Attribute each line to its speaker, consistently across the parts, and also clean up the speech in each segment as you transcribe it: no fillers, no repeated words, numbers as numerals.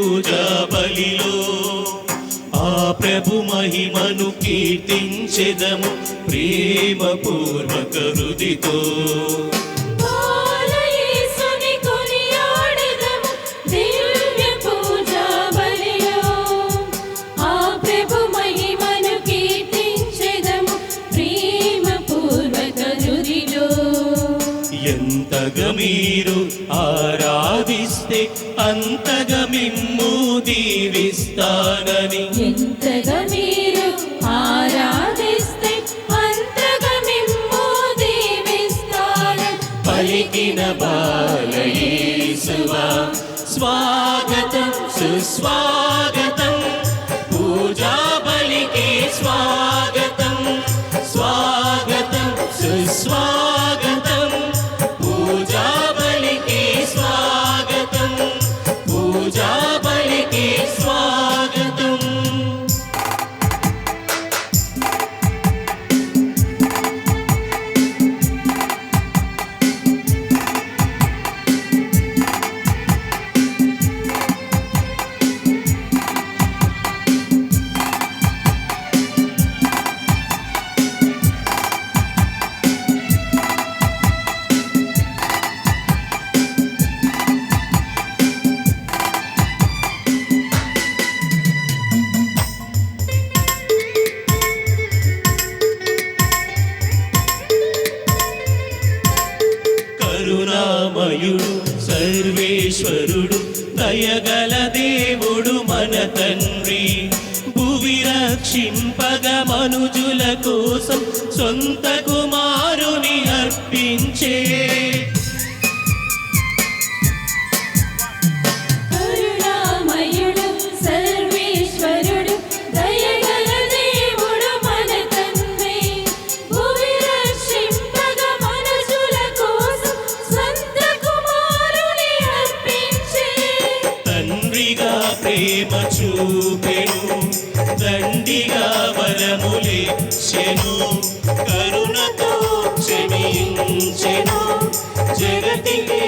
Speaker 1: పూజా బలిలో ఆ ప్రభు మహిమను కీర్తించెదము ప్రేమ పూర్వక హృదితో. ఎంతగా మీరు ఆరాధిస్తే అంతగా మిమ్ము దీవిస్తానని,
Speaker 2: ఎంతగా మీరు ఆరాధిస్తే అంతగా మిమ్ము దీవిస్తానని
Speaker 1: పలికిన బాలయేసువా స్వాగతం సుస్వాగతం, పూజా బలికి స్వాగతం స్వాగతం సుస్వాగతం, పూజా బలికి స్వాగతం పూజా బలికి స్వాగతం. కరుణామయుడు సర్వేశ్వరుడు దయగల దేవుడు మన తండ్రి, భువి రక్షింపగ మనుజుల కోసం సొంత కుమారుని అర్పించే.
Speaker 2: కరుణామయుడు సర్వేశ్వరుడు దయగల దేవుడు మన తండ్రి, భువి రక్షింపగ మనుషుల కోసం స్వంత కుమారుని అర్పించే.
Speaker 1: తండ్రిగా ప్రేమ చూపెను, దండిగా వరములిచ్చెను, కరుణతో క్షమించెను, జగతికి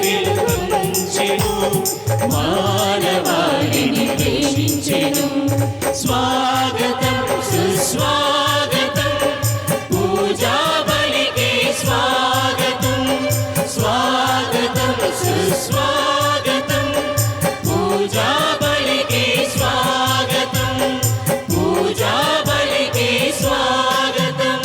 Speaker 1: వెలుగొంచెను, మానవాళిని ప్రేమించెను. స్వాగతం సుస్వాగతం, పూజా బలికి స్వాగతం స్వాగతం సుస్వాగతం, పూజా బలికి స్వాగతం పూజా బలికి స్వాగతం.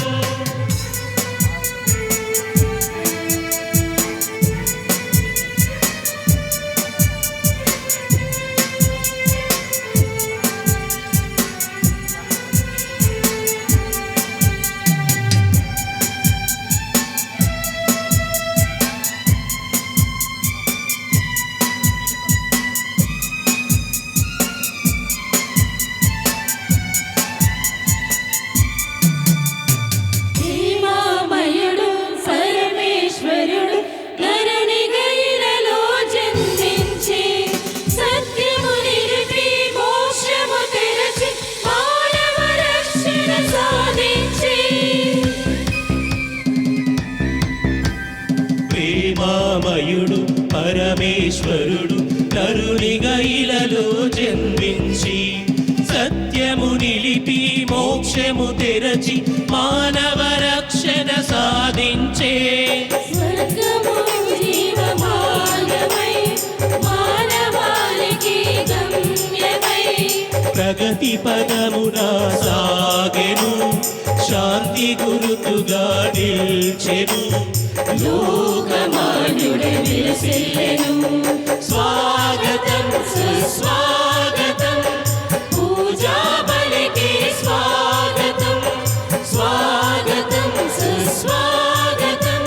Speaker 2: ప్రేమామయుడు సర్వేశ్వరుడు ధరణిగైలలో జన్మించి సత్యము నిలిపి మోక్షము తెరచి మానవ రక్షణ సాధించి.
Speaker 1: ప్రేమామయుడు పరమేశ్వరుడు కరుణిగా ఇలలో జన్మించి సత్యము నిలిపి మోక్షము తెరచి మానవ రక్షణ సాధించే.
Speaker 2: స్వర్గము జీవమార్గమై మానవాళికి గమ్యమై
Speaker 1: ప్రగతి పదమున సాగెను, శాంతి గురుతుగా నిల్చెను,
Speaker 2: లోకమాన్యుడై విలసిల్లెను.
Speaker 1: స్వాగతం సుస్వాగతం, పూజా బలికి స్వాగతం స్వాగతం సుస్వాగతం,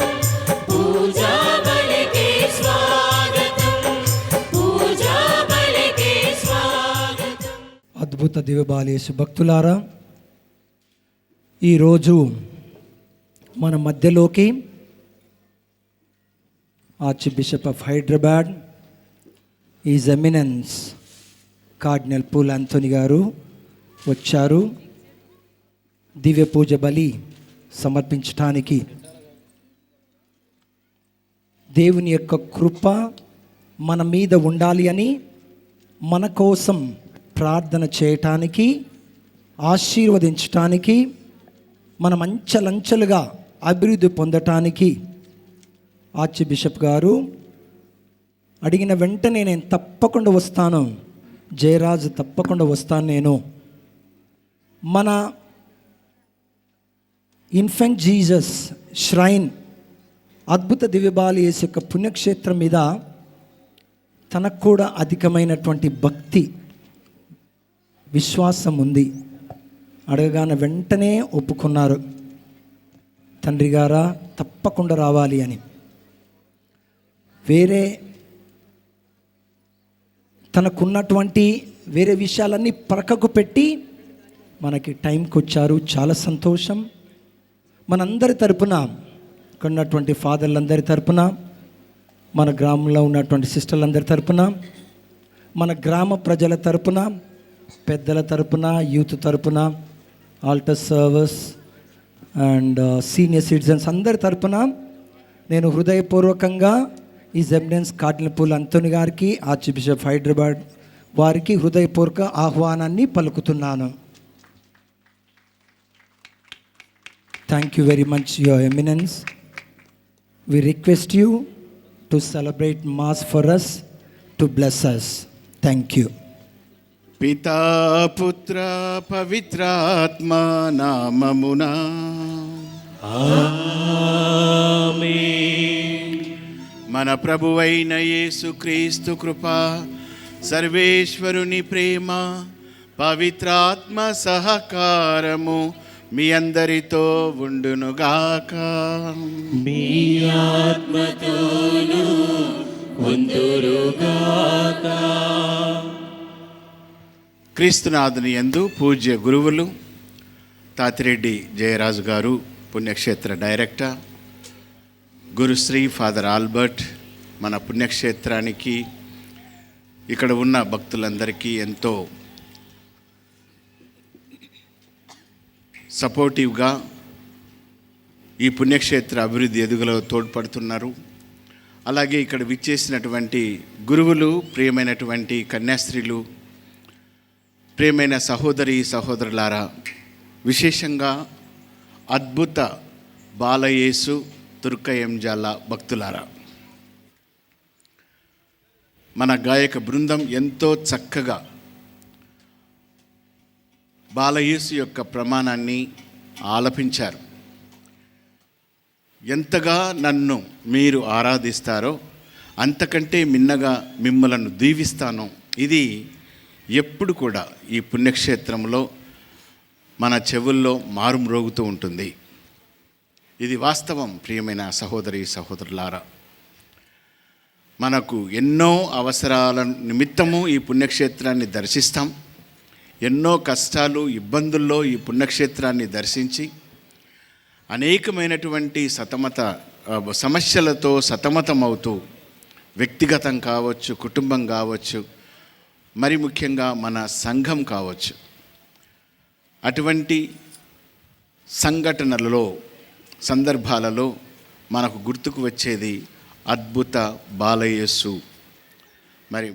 Speaker 1: పూజా బలికి స్వాగతం పూజా బలికి స్వాగతం.
Speaker 3: అద్భుత దివ్యబాలేసు భక్తులారా, ఈరోజు మన మధ్యలోకి arch bishop of Hyderabad is eminence cardinal pool Anthony గారు వచ్చారు. దివ్య పూజ బలి సమర్పించటానికి దేవుని యొక్క కృప మన మీద ఉండాలి అని మన కోసం ప్రార్థన చేయటానికి, ఆశీర్వదించటానికి, మనం అంచెలంచెలుగా అభివృద్ధి పొందటానికి ఆర్చ్ బిషప్ గారు అడిగిన వెంటనే నేను తప్పకుండా వస్తాను, జయరాజు తప్పకుండా వస్తాను, నేను మన ఇన్ఫెంట్ జీసస్ ష్రైన్ అద్భుత దివ్యబాలి యేసు యొక్క పుణ్యక్షేత్రం మీద తనకు కూడా అధికమైనటువంటి భక్తి, విశ్వాసం ఉంది. అడగగానే వెంటనే ఒప్పుకున్నారు, తండ్రి గారా తప్పకుండా రావాలి అని. తనకున్నటువంటి వేరే విషయాలన్నీ పక్కకు పెట్టి మనకి టైంకి వచ్చారు. చాలా సంతోషం. మనందరి తరపున, ఇక్కడ ఉన్నటువంటి ఫాదర్లందరి తరపున, మన గ్రామంలో ఉన్నటువంటి సిస్టర్లందరి తరపున, మన గ్రామ ప్రజల తరపున, పెద్దల తరపున, యూత్ తరపున, altar service and senior citizens అందరి తరపున నేను హృదయపూర్వకంగా ఈ ఎమినెన్స్ కార్డినల్ పూల్ అంతోని గారికి, ఆర్చ్ బిషప్ హైదరాబాద్ వారికి హృదయపూర్వక ఆహ్వానాన్ని పలుకుతున్నాను. Thank you very much your eminence. We request you to celebrate Mass for us, to bless us. Thank you.
Speaker 4: పితా పుత్ర పవిత్రాత్మ నామమునా
Speaker 1: ఆమేన్.
Speaker 4: మన ప్రభువైన యేసుక్రీస్తు కృప, సర్వేశ్వరుని ప్రేమ, పవిత్రాత్మ సహకారము మీ అందరితో ఉండునుగాక.
Speaker 1: మీ ఆత్మతోను ఉందురుగాక.
Speaker 4: క్రీస్తునాథుని యందు పూజ్య గురువులు తాతిరెడ్డి జయరాజు గారు, పుణ్యక్షేత్ర డైరెక్టర్, గురుశ్రీ ఫాదర్ ఆల్బర్ట్, మన పుణ్యక్షేత్రానికి ఇక్కడ ఉన్న భక్తులందరికీ ఎంతో సపోర్టివ్గా ఈ పుణ్యక్షేత్ర అభివృద్ధి ఎదుగులో తోడ్పడుతున్నారు. అలాగే ఇక్కడ విచ్చేసినటువంటి గురువులు, ప్రియమైనటువంటి కన్యాస్త్రీలు, ప్రియమైన సహోదరి సహోదరులారా, విశేషంగా అద్భుత బాలయేసు తుర్కయంజాల భక్తులారా, మన గాయక బృందం ఎంతో చక్కగా బాలయేసు యొక్క ప్రమాణాన్ని ఆలపించారు. ఎంతగా నన్ను మీరు ఆరాధిస్తారో అంతకంటే మిన్నగా మిమ్మలను దీవిస్తాను. ఇది ఎప్పుడు కూడా ఈ పుణ్యక్షేత్రంలో మన చెవుల్లో మారుమ్రోగుతూ ఉంటుంది. ఇది వాస్తవం. ప్రియమైన సహోదరి సహోదరులారా, మనకు ఎన్నో అవసరాల నిమిత్తము ఈ పుణ్యక్షేత్రాన్ని దర్శిస్తాం. ఎన్నో కష్టాలు, ఇబ్బందుల్లో ఈ పుణ్యక్షేత్రాన్ని దర్శించి అనేకమైనటువంటి సమస్యలతో సతమతమవుతూ, వ్యక్తిగతం కావచ్చు, కుటుంబం కావచ్చు, మరి ముఖ్యంగా మన సంఘం కావచ్చు, అటువంటి సంఘటనలలో, సందర్భాలలో మనకు గుర్తుకు వచ్చేది అద్భుత బాలయేసు. మరి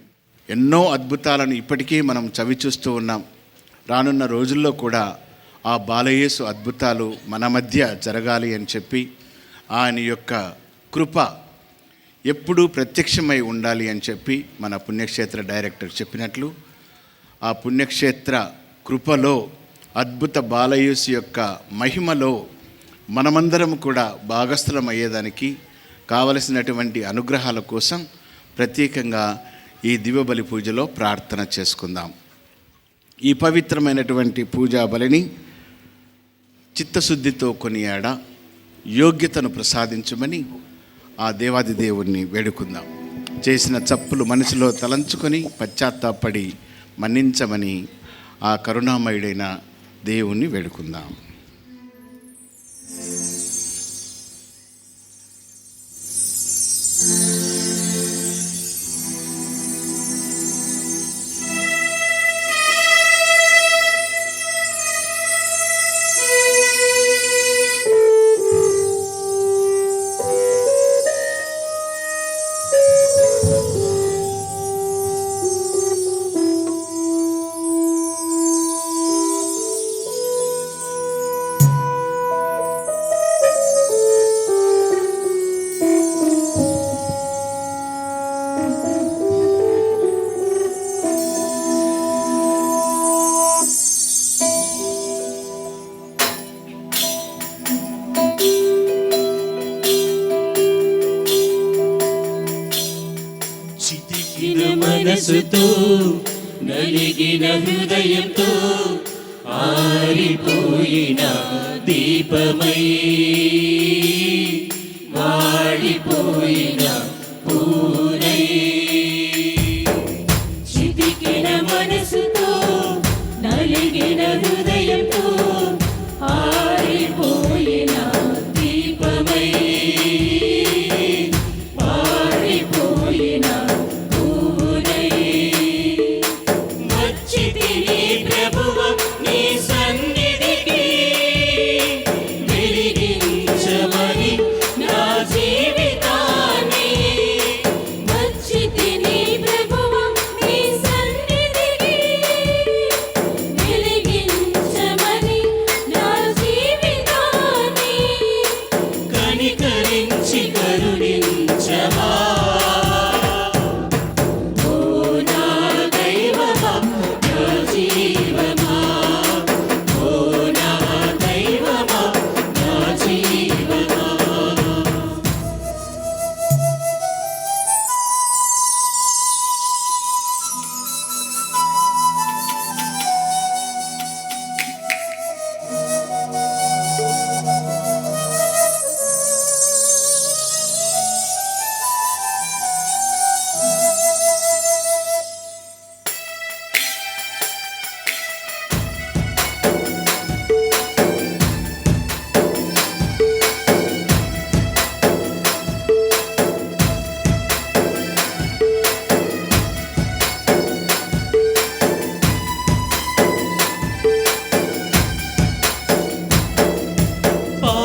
Speaker 4: ఎన్నో అద్భుతాలను ఇప్పటికీ మనం చవిచూస్తూ ఉన్నాం. రానున్న రోజుల్లో కూడా ఆ బాలయేసు అద్భుతాలు మన మధ్య జరగాలి అని చెప్పి, ఆయన యొక్క కృప ఎప్పుడూ ప్రత్యక్షమై ఉండాలి అని చెప్పి మన పుణ్యక్షేత్ర డైరెక్టర్ చెప్పినట్లు, ఆ పుణ్యక్షేత్ర కృపలో, అద్భుత బాలయేసు యొక్క మహిమలో మనమందరం కూడా భాగస్థులం అయ్యేదానికి కావలసినటువంటి అనుగ్రహాల కోసం ప్రత్యేకంగా ఈ దివ్యబలి పూజలో ప్రార్థన చేసుకుందాం. ఈ పవిత్రమైనటువంటి పూజా బలిని చిత్తశుద్ధితో కొనియాడ యోగ్యతను ప్రసాదించమని ఆ దేవాది దేవుణ్ణి వేడుకుందాం. చేసిన తప్పులు మనసులో తలంచుకొని పశ్చాత్తాపడి మన్నించమని ఆ కరుణామయుడైన దేవుణ్ణి వేడుకుందాం.
Speaker 1: మనసుతో నలిగిన హృదయంతో ఆరిపోయిన దీపమై వాడిపోయిన పూనై
Speaker 2: చితికిన మనసుతో నలిగిన హృదయంతో ఆరిపోయిన దీపమై వాడిపోయిన పూనై
Speaker 1: వచ్చితిని ప్రభువ నీ సన్నిధికి వెలిగించమని నా జీవితాన్ని
Speaker 2: వచ్చితిని ప్రభువా నీ సన్నిధికి వెలిగించమని నా జీవితాన్ని
Speaker 1: కనికరించి కరుణించవా
Speaker 2: ఓ నా దైవమా
Speaker 1: నా జీవమా ఓ నా దైవమా నా జీవమా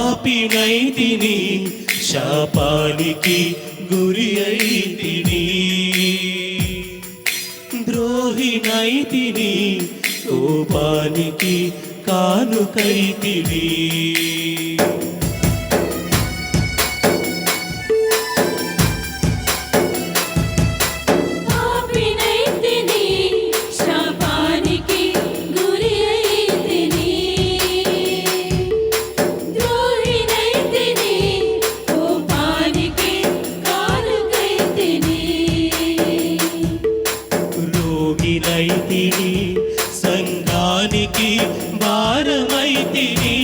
Speaker 1: పాపినైతిని శాపానికి గురి అయితిని ద్రోహినైతిని కోపానికి కానుకైతిని
Speaker 2: పాపినైతిని శాపానికి గురి అయితిని ద్రోహినైతిని కోపానికి కానుకైతిని
Speaker 1: రోగినైతిని సంఘానికి భారమైతిని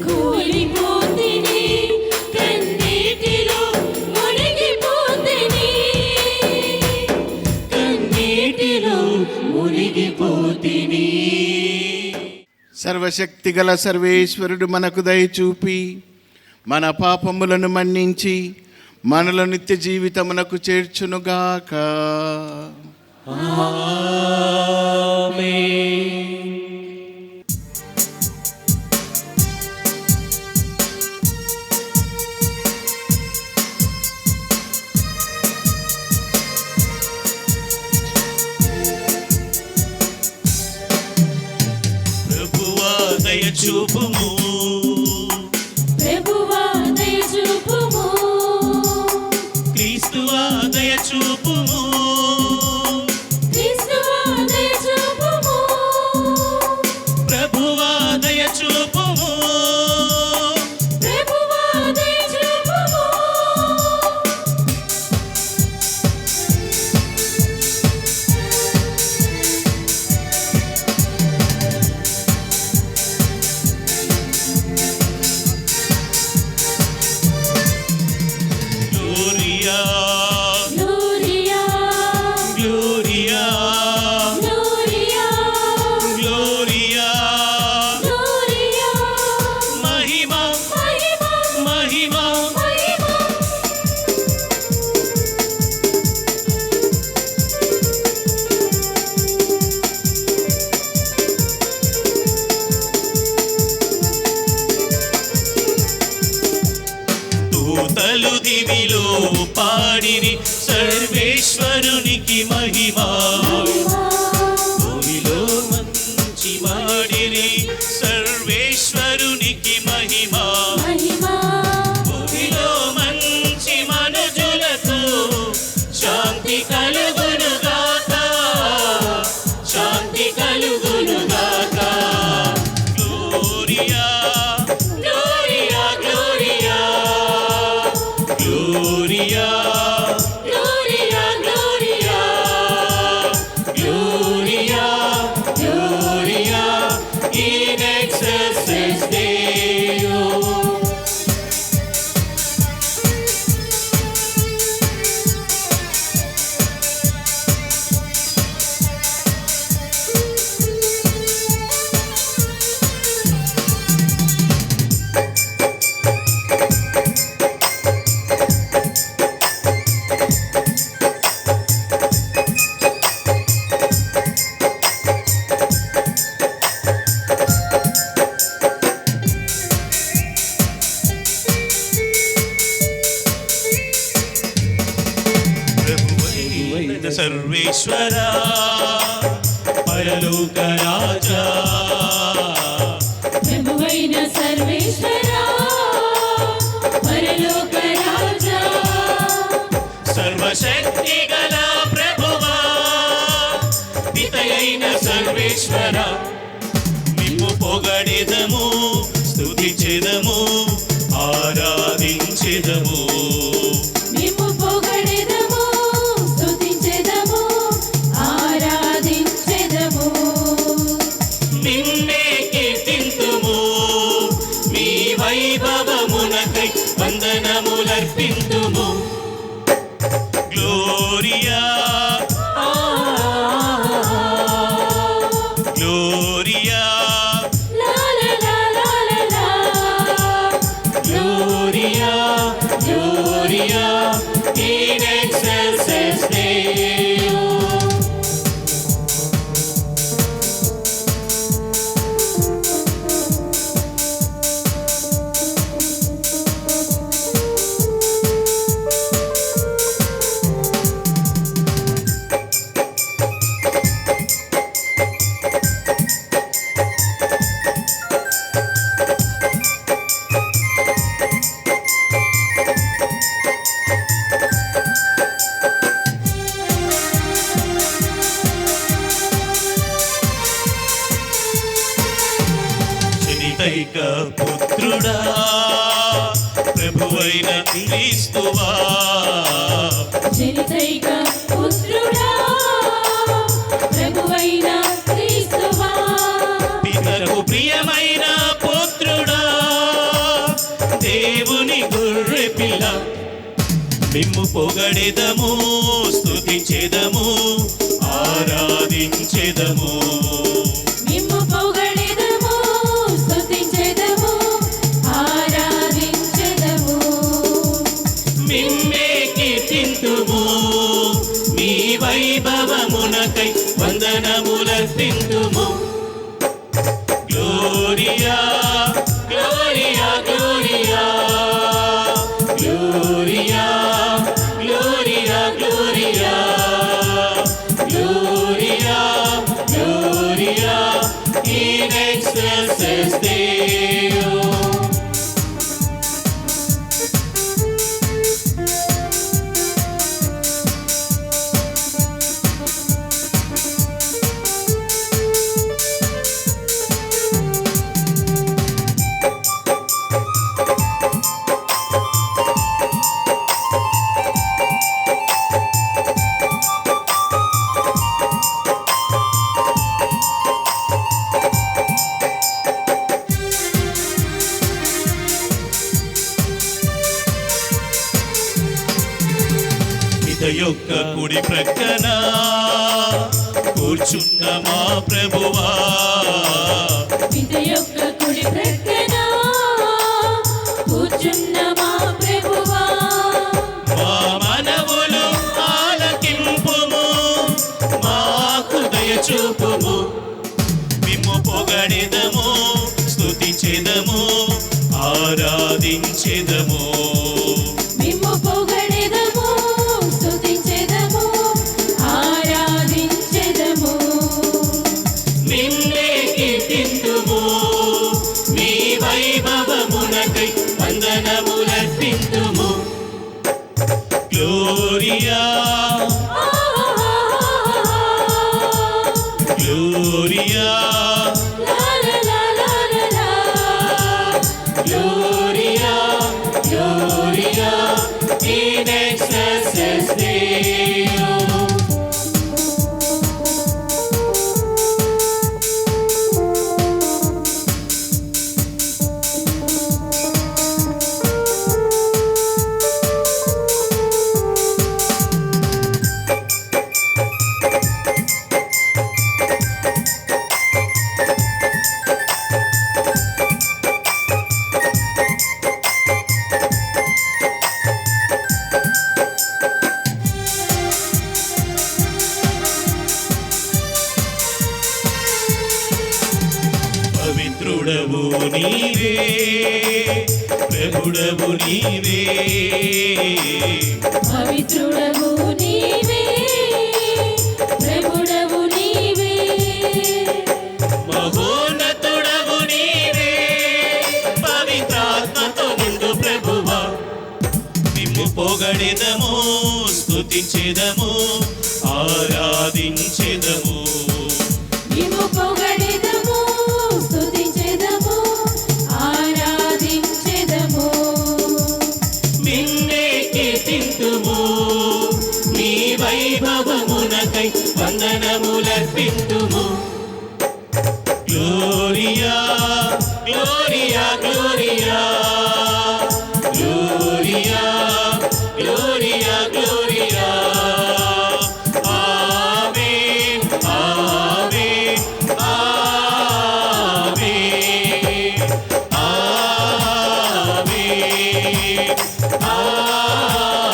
Speaker 2: కూలిపోతిని కన్నీటిలో మునిగిపోతిని
Speaker 1: కన్నీటిలో మునిగిపోతిని
Speaker 4: సర్వశక్తిగల సర్వేశ్వరుడు మనకు దయ చూపి మన పాపములను మన్నించి మనల నిత్య జీవితమునకు చేర్చునుగాక.
Speaker 1: ఆమేన్. ప్రభువా దయ చూపుము
Speaker 2: ప్రభువా దయ చూపుము
Speaker 1: క్రీస్తువా దయ చూపుము
Speaker 2: క్రీస్తువా దయ చూపుము
Speaker 1: ప్రభువా దయ చూపుము
Speaker 2: ప్రభువా దయ చూపుము
Speaker 1: gloria
Speaker 2: gloria
Speaker 1: gloria
Speaker 2: gloria
Speaker 1: gloria
Speaker 2: gloria
Speaker 1: మహిమ
Speaker 2: మహిమ
Speaker 1: మహిమ
Speaker 2: మహిమ
Speaker 1: దూతలు దివిలో పాడిరి సర్వేశ్వరునికి మహిమా భూమిలో మంచి మాడిరి సర్వేశ్వరునికి మహిమా
Speaker 2: మహిమ
Speaker 1: భూమిలో మంచి మనుజులకు శాంతి కలుగునుగాక శాంతి కలుగునుగాక gloria gloria gloria gloria
Speaker 2: gloria
Speaker 1: సర్వేశ్వరా పరలోక రాజా
Speaker 2: ప్రభువైన సర్వేశ్వరా పరలోక రాజా
Speaker 1: సర్వశక్తి గల ప్రభువా పితయైన సర్వేశ్వరా నిన్ను పొగడెదము స్తుతించెదము ఆరాధించెదము
Speaker 2: మేము పొగడెదము స్తుతించెదము ఆరాధించెదము
Speaker 1: నిన్నే కీర్తింతుము మీ వైభవమునకై వందనములర్పింతుము గ్లోరియా గ్లోరియా
Speaker 2: లా లా లా లా లా లా
Speaker 1: gloria gloria in excelsis Deo. జనితైక పుత్రుడా ప్రభువైన క్రీస్తువా
Speaker 2: జనితైక పుత్రుడా ప్రభువైన క్రీస్తువా
Speaker 1: పితకు ప్రియమైన పుత్రుడా దేవుని గొర్రె పిల్ల మిమ్ము పొగడెదము స్తుతించెదము ఆరాధించెదము
Speaker 2: మేము పొగడెదము స్తుతించెదము ఆరాధించెదము
Speaker 1: నిన్నే కీర్తింతుము మీ వైభవమునకై వందనములర్పింతుము gloria gloria gloria gloria gloria gloria gloria gloria in excelsis Deo. పిత యొక్క కుడి ప్రక్కన కూర్చున్న మా ప్రభువా
Speaker 2: పిత యొక్క కుడి ప్రక్కన కూర్చున్న మా ప్రభువా
Speaker 1: మా మనవులు ఆలకింపుము మాకు దయచూపుము మిమ్ము పొగడెదము స్తుతించెదము ఆరాధించెదము
Speaker 2: మేము పొగడెదము స్తుతించెదము ఆరాధించెదము
Speaker 1: నిన్నే కీర్తింతుము మీ వైభవమునకై వందనములర్పింతుము గ్లోరియా గ్లోరియా
Speaker 2: లా లా లా లా లా లా
Speaker 1: gloria gloria in excelsis Deo. పవిత్రుడవు నీవే ప్రభుడవు నీవే
Speaker 2: పవిత్రుడవు నీవే
Speaker 1: పొగడెదము స్తుతించెదము ఆరాధించెదము
Speaker 2: మేము పొగడెదము స్తుతించెదము ఆరాధించెదము
Speaker 1: నిన్నే కీర్తింతుము నీ వైభవమునకై వందనములర్పింతుము gloria gloria gloria gloria gloria gloria amen amen amen amen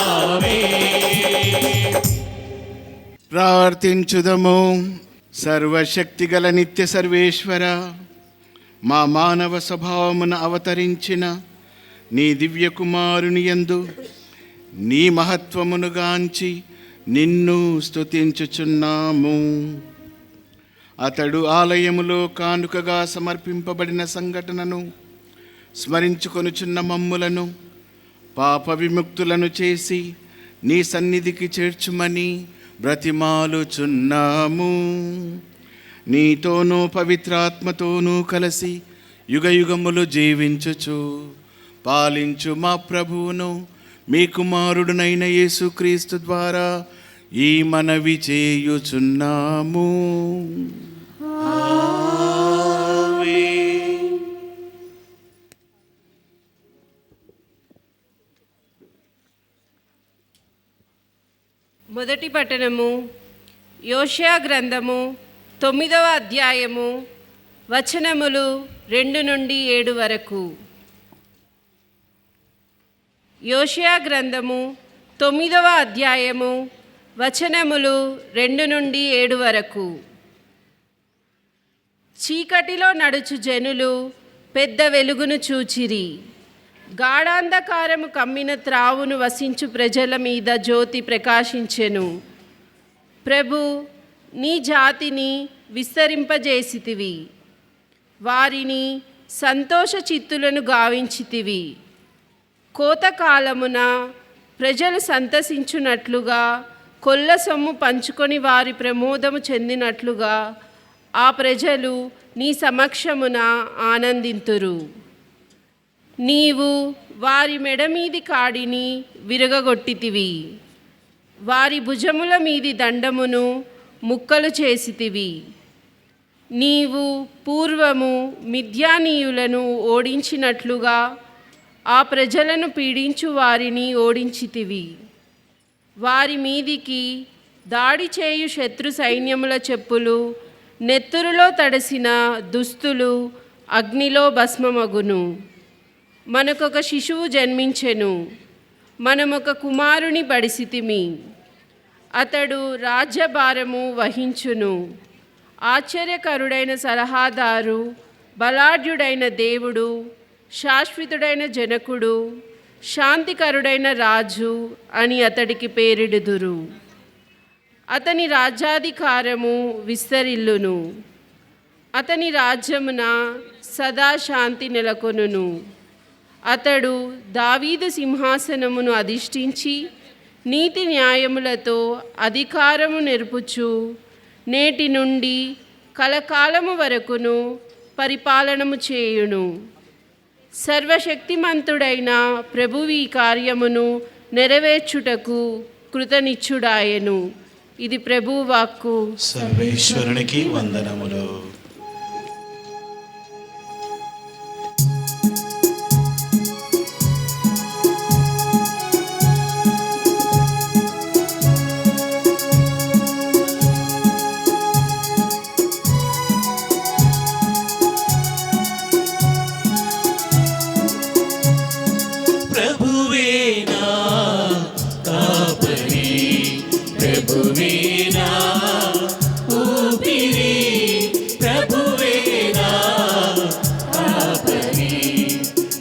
Speaker 1: amen
Speaker 4: ప్రార్థించుదము. సర్వశక్తిగల నిత్య సర్వేశ్వర, మా మానవ స్వభావమున అవతరించిన నీ దివ్య కుమారుని యందు నీ మహత్వమును గాంచి నిన్ను స్తుతించుచున్నాము. అతడు ఆలయములో కానుకగా సమర్పింపబడిన సంఘటనను స్మరించుకొనుచున్న మమ్ములను పాప విముక్తులను చేసి నీ సన్నిధికి చేర్చుమని బ్రతిమాలుచున్నాము. నీతోనూ పవిత్రాత్మతోనూ కలిసి యుగయుగములు జీవించుచు పాలించు మా ప్రభువును మీ కుమారుడునైన యేసుక్రీస్తు ద్వారా ఈ మనవి చేయుచున్నాము.
Speaker 5: మొదటి పట్టణము యోషియా గ్రంథము 9వ అధ్యాయము వచనములు 2 నుండి 7 వరకు. యోషియా గ్రంథము 9వ అధ్యాయము వచనములు 2 నుండి 7 వరకు. చీకటిలో నడుచు జనులు పెద్ద వెలుగును చూచిరి. గాఢాంధకారము కమ్మిన త్రావును వసించు ప్రజల మీద జ్యోతి ప్రకాశించెను. ప్రభు, నీ జాతిని విస్తరింపజేసితివి, వారిని సంతోష చిత్తులను గావించితివి. కోతకాలమున ప్రజలు సంతసించున్నట్లుగా, కొల్ల సొమ్ము పంచుకొని వారి ప్రమోదము చెందినట్లుగా ఆ ప్రజలు నీ సమక్షమున ఆనందింతురు. నీవు వారి మెడమీది కాడిని విరగగొట్టితివి, వారి భుజముల మీది దండమును ముక్కలు చేసితివి. నీవు పూర్వము మిద్యానీయులను ఓడించినట్లుగా ఆ ప్రజలను పీడించు వారిని ఓడించితివి. వారి మీదికి దాడి చేయు శత్రు సైన్యముల చెప్పులు, నెత్తురులో తడిసిన దుస్తులు అగ్నిలో భస్మమగును. మనకొక శిశువు జన్మించెను, మనమొక కుమారుని బడిసితిమి. అతడు రాజ్యభారము వహించును. ఆశ్చర్యకరుడైన సలహాదారు, బలాఢ్యుడైన దేవుడు, శాశ్వతుడైన జనకుడు, శాంతికరుడైన రాజు అని అతడికి పేరిడుదురు. అతని రాజ్యాధికారము విస్తరిల్లును. అతని రాజ్యమున సదా శాంతి నెలకొనును. అతడు దావీదు సింహాసనమును అధిష్ఠించి నీతి న్యాయములతో అధికారము నెరుపుచు నేటి నుండి కలకాలము వరకును పరిపాలనము చేయును. సర్వశక్తిమంతుడైన ప్రభువు ఈ కార్యమును నెరవేర్చుటకు కృతనిచ్చుడాయెను. ఇది ప్రభువు వాక్కు.
Speaker 1: సర్వేశ్వరునికి వందనములు. ప్రభువేనా కాపరి, ప్రభువేనా ఊపిరి, ప్రభువేనా కాపరి,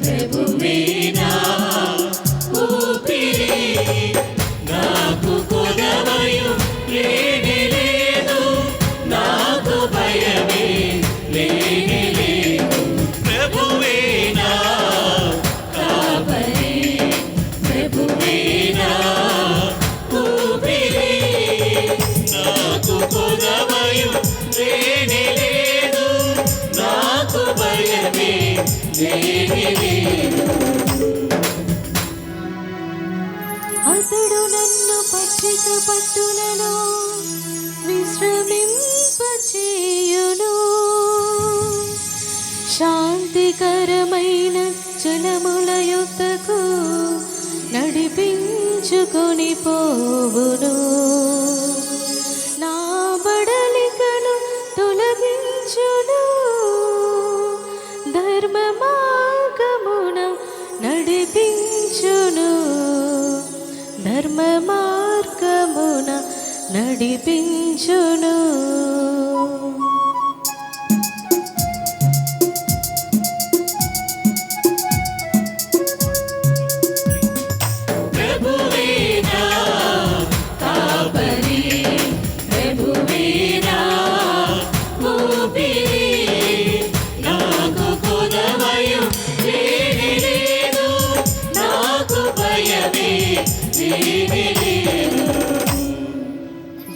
Speaker 1: ప్రభువేనా ఊపిరి. నాకు కొదవయు లేనే లేదు, నాకు భయమే లేనే లేదు. ప్రభువేనా కాపరి, ప్రభువేనా
Speaker 2: అతడు నన్ను పచ్చిక పట్టులలో విశ్రమింపచేయును. శాంతికరమైన జలముల యొద్దకు నడిపించుకొని పోవును. నా బడలికను తొలగించును. ధర్మ మార్గమున నడిపించును. ధర్మ మార్గమున నడిపించును.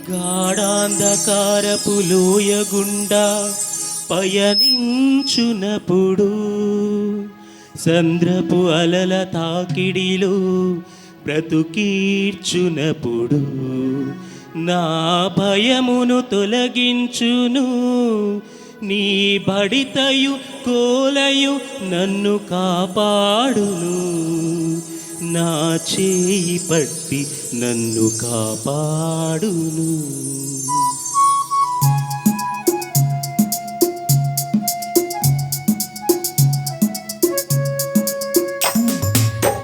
Speaker 1: గాఢాంధకారపు లోయ గుండా పయనించునప్పుడు, సంద్రపు అలల తాకిడిలో బ్రతుకీర్చునప్పుడు, నా భయమును తొలగించును. నీ బడితయు కోలయు నన్ను కాపాడును. నా చేయి పట్టి నన్ను కాపాడును.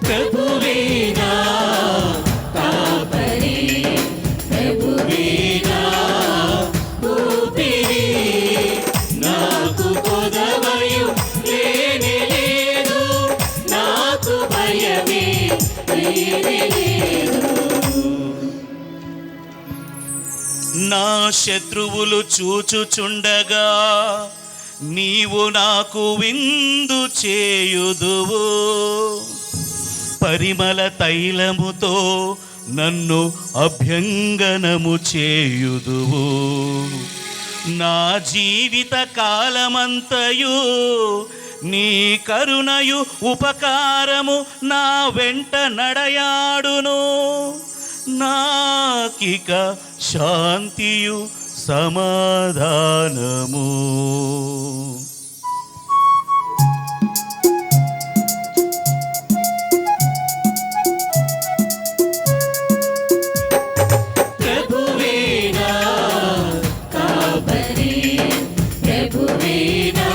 Speaker 1: ప్రభువేనా కాపరి, ప్రభువేనా ఊపిరి, నాకు కొదవయు లేనే లేదు, నాకు భయమే లేనే లేదు. నా శత్రువులు చూచుచుండగా నీవు నాకు విందు చేయుదువు. పరిమళ తైలముతో నన్ను అభ్యంగనము చేయుదువు. నా జీవిత కాలమంతయు నీ కరుణయు ఉపకారము నా వెంట నడయాడును. నాకిక శాంతియు సమాధానము. ప్రభువేనా కాపరి, ప్రభువేనా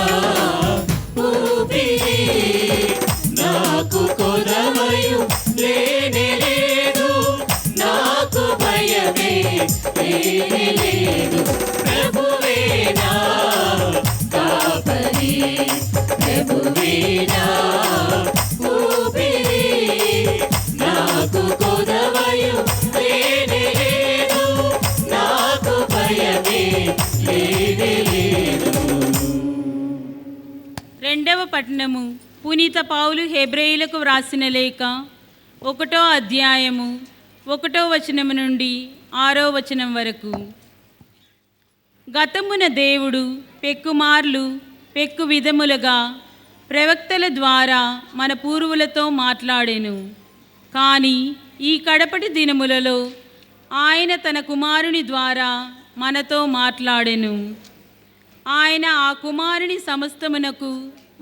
Speaker 1: ఊపిరి, నాకు కొదవయు లేనే లేదు, నాకు భయమే లేనే లేదు. ప్రభువేనా కాపరి, ప్రభువేనా ఊపిరి, నాకు కొదవయు లేనే లేదు, నాకు భయమే లేనే లేదు.
Speaker 6: రెండవ పట్టణము పునీత పౌలు హెబ్రేయులకు వ్రాసిన లేఖ 1వ అధ్యాయము 1వ వచనము నుండి 6వ వచనం వరకు. గతమున దేవుడు పెక్కుమార్లు పెక్కు విధములుగా ప్రవక్తల ద్వారా మన పూర్వులతో మాట్లాడెను. కానీ ఈ కడపటి దినములలో ఆయన తన కుమారుని ద్వారా మనతో మాట్లాడెను. ఆయన ఆ కుమారుని సమస్తమునకు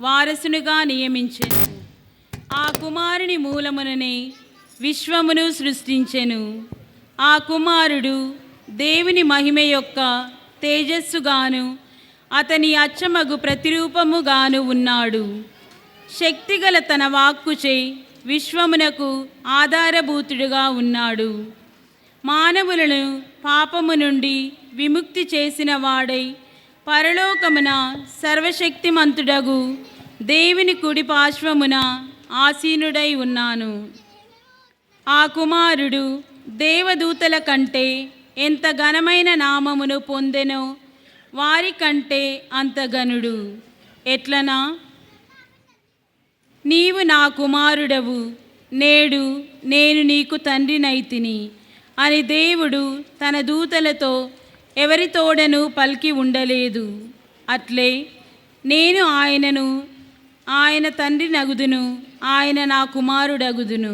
Speaker 6: వారసునిగా నియమించెను. ఆ కుమారుని మూలముననే విశ్వమును సృష్టించెను. ఆ కుమారుడు దేవుని మహిమ యొక్క తేజస్సుగాను అతని అచ్చమగు ప్రతిరూపముగాను ఉన్నాడు. శక్తిగల తన వాక్కుచే విశ్వమునకు ఆధారభూతుడుగా ఉన్నాడు. మానవులను పాపము నుండి విముక్తి చేసిన వాడై పరలోకమున సర్వశక్తిమంతుడగు దేవుని కుడి పార్శ్వమున ఆసీనుడై ఉన్నాను. ఆ కుమారుడు దేవదూతల కంటే ఎంత ఘనమైన నామమును పొందెనో వారి కంటే అంత ఘనుడు. ఎట్లనా, నీవు నా కుమారుడవు, నేడు నేను నీకు తండ్రినైతిని అని దేవుడు తన దూతలతో ఎవరి తోడను పలికి ఉండలేదు. అట్లే నేను ఆయనను, ఆయన తండ్రి నగుదును, ఆయన నా కుమారుడగుదును.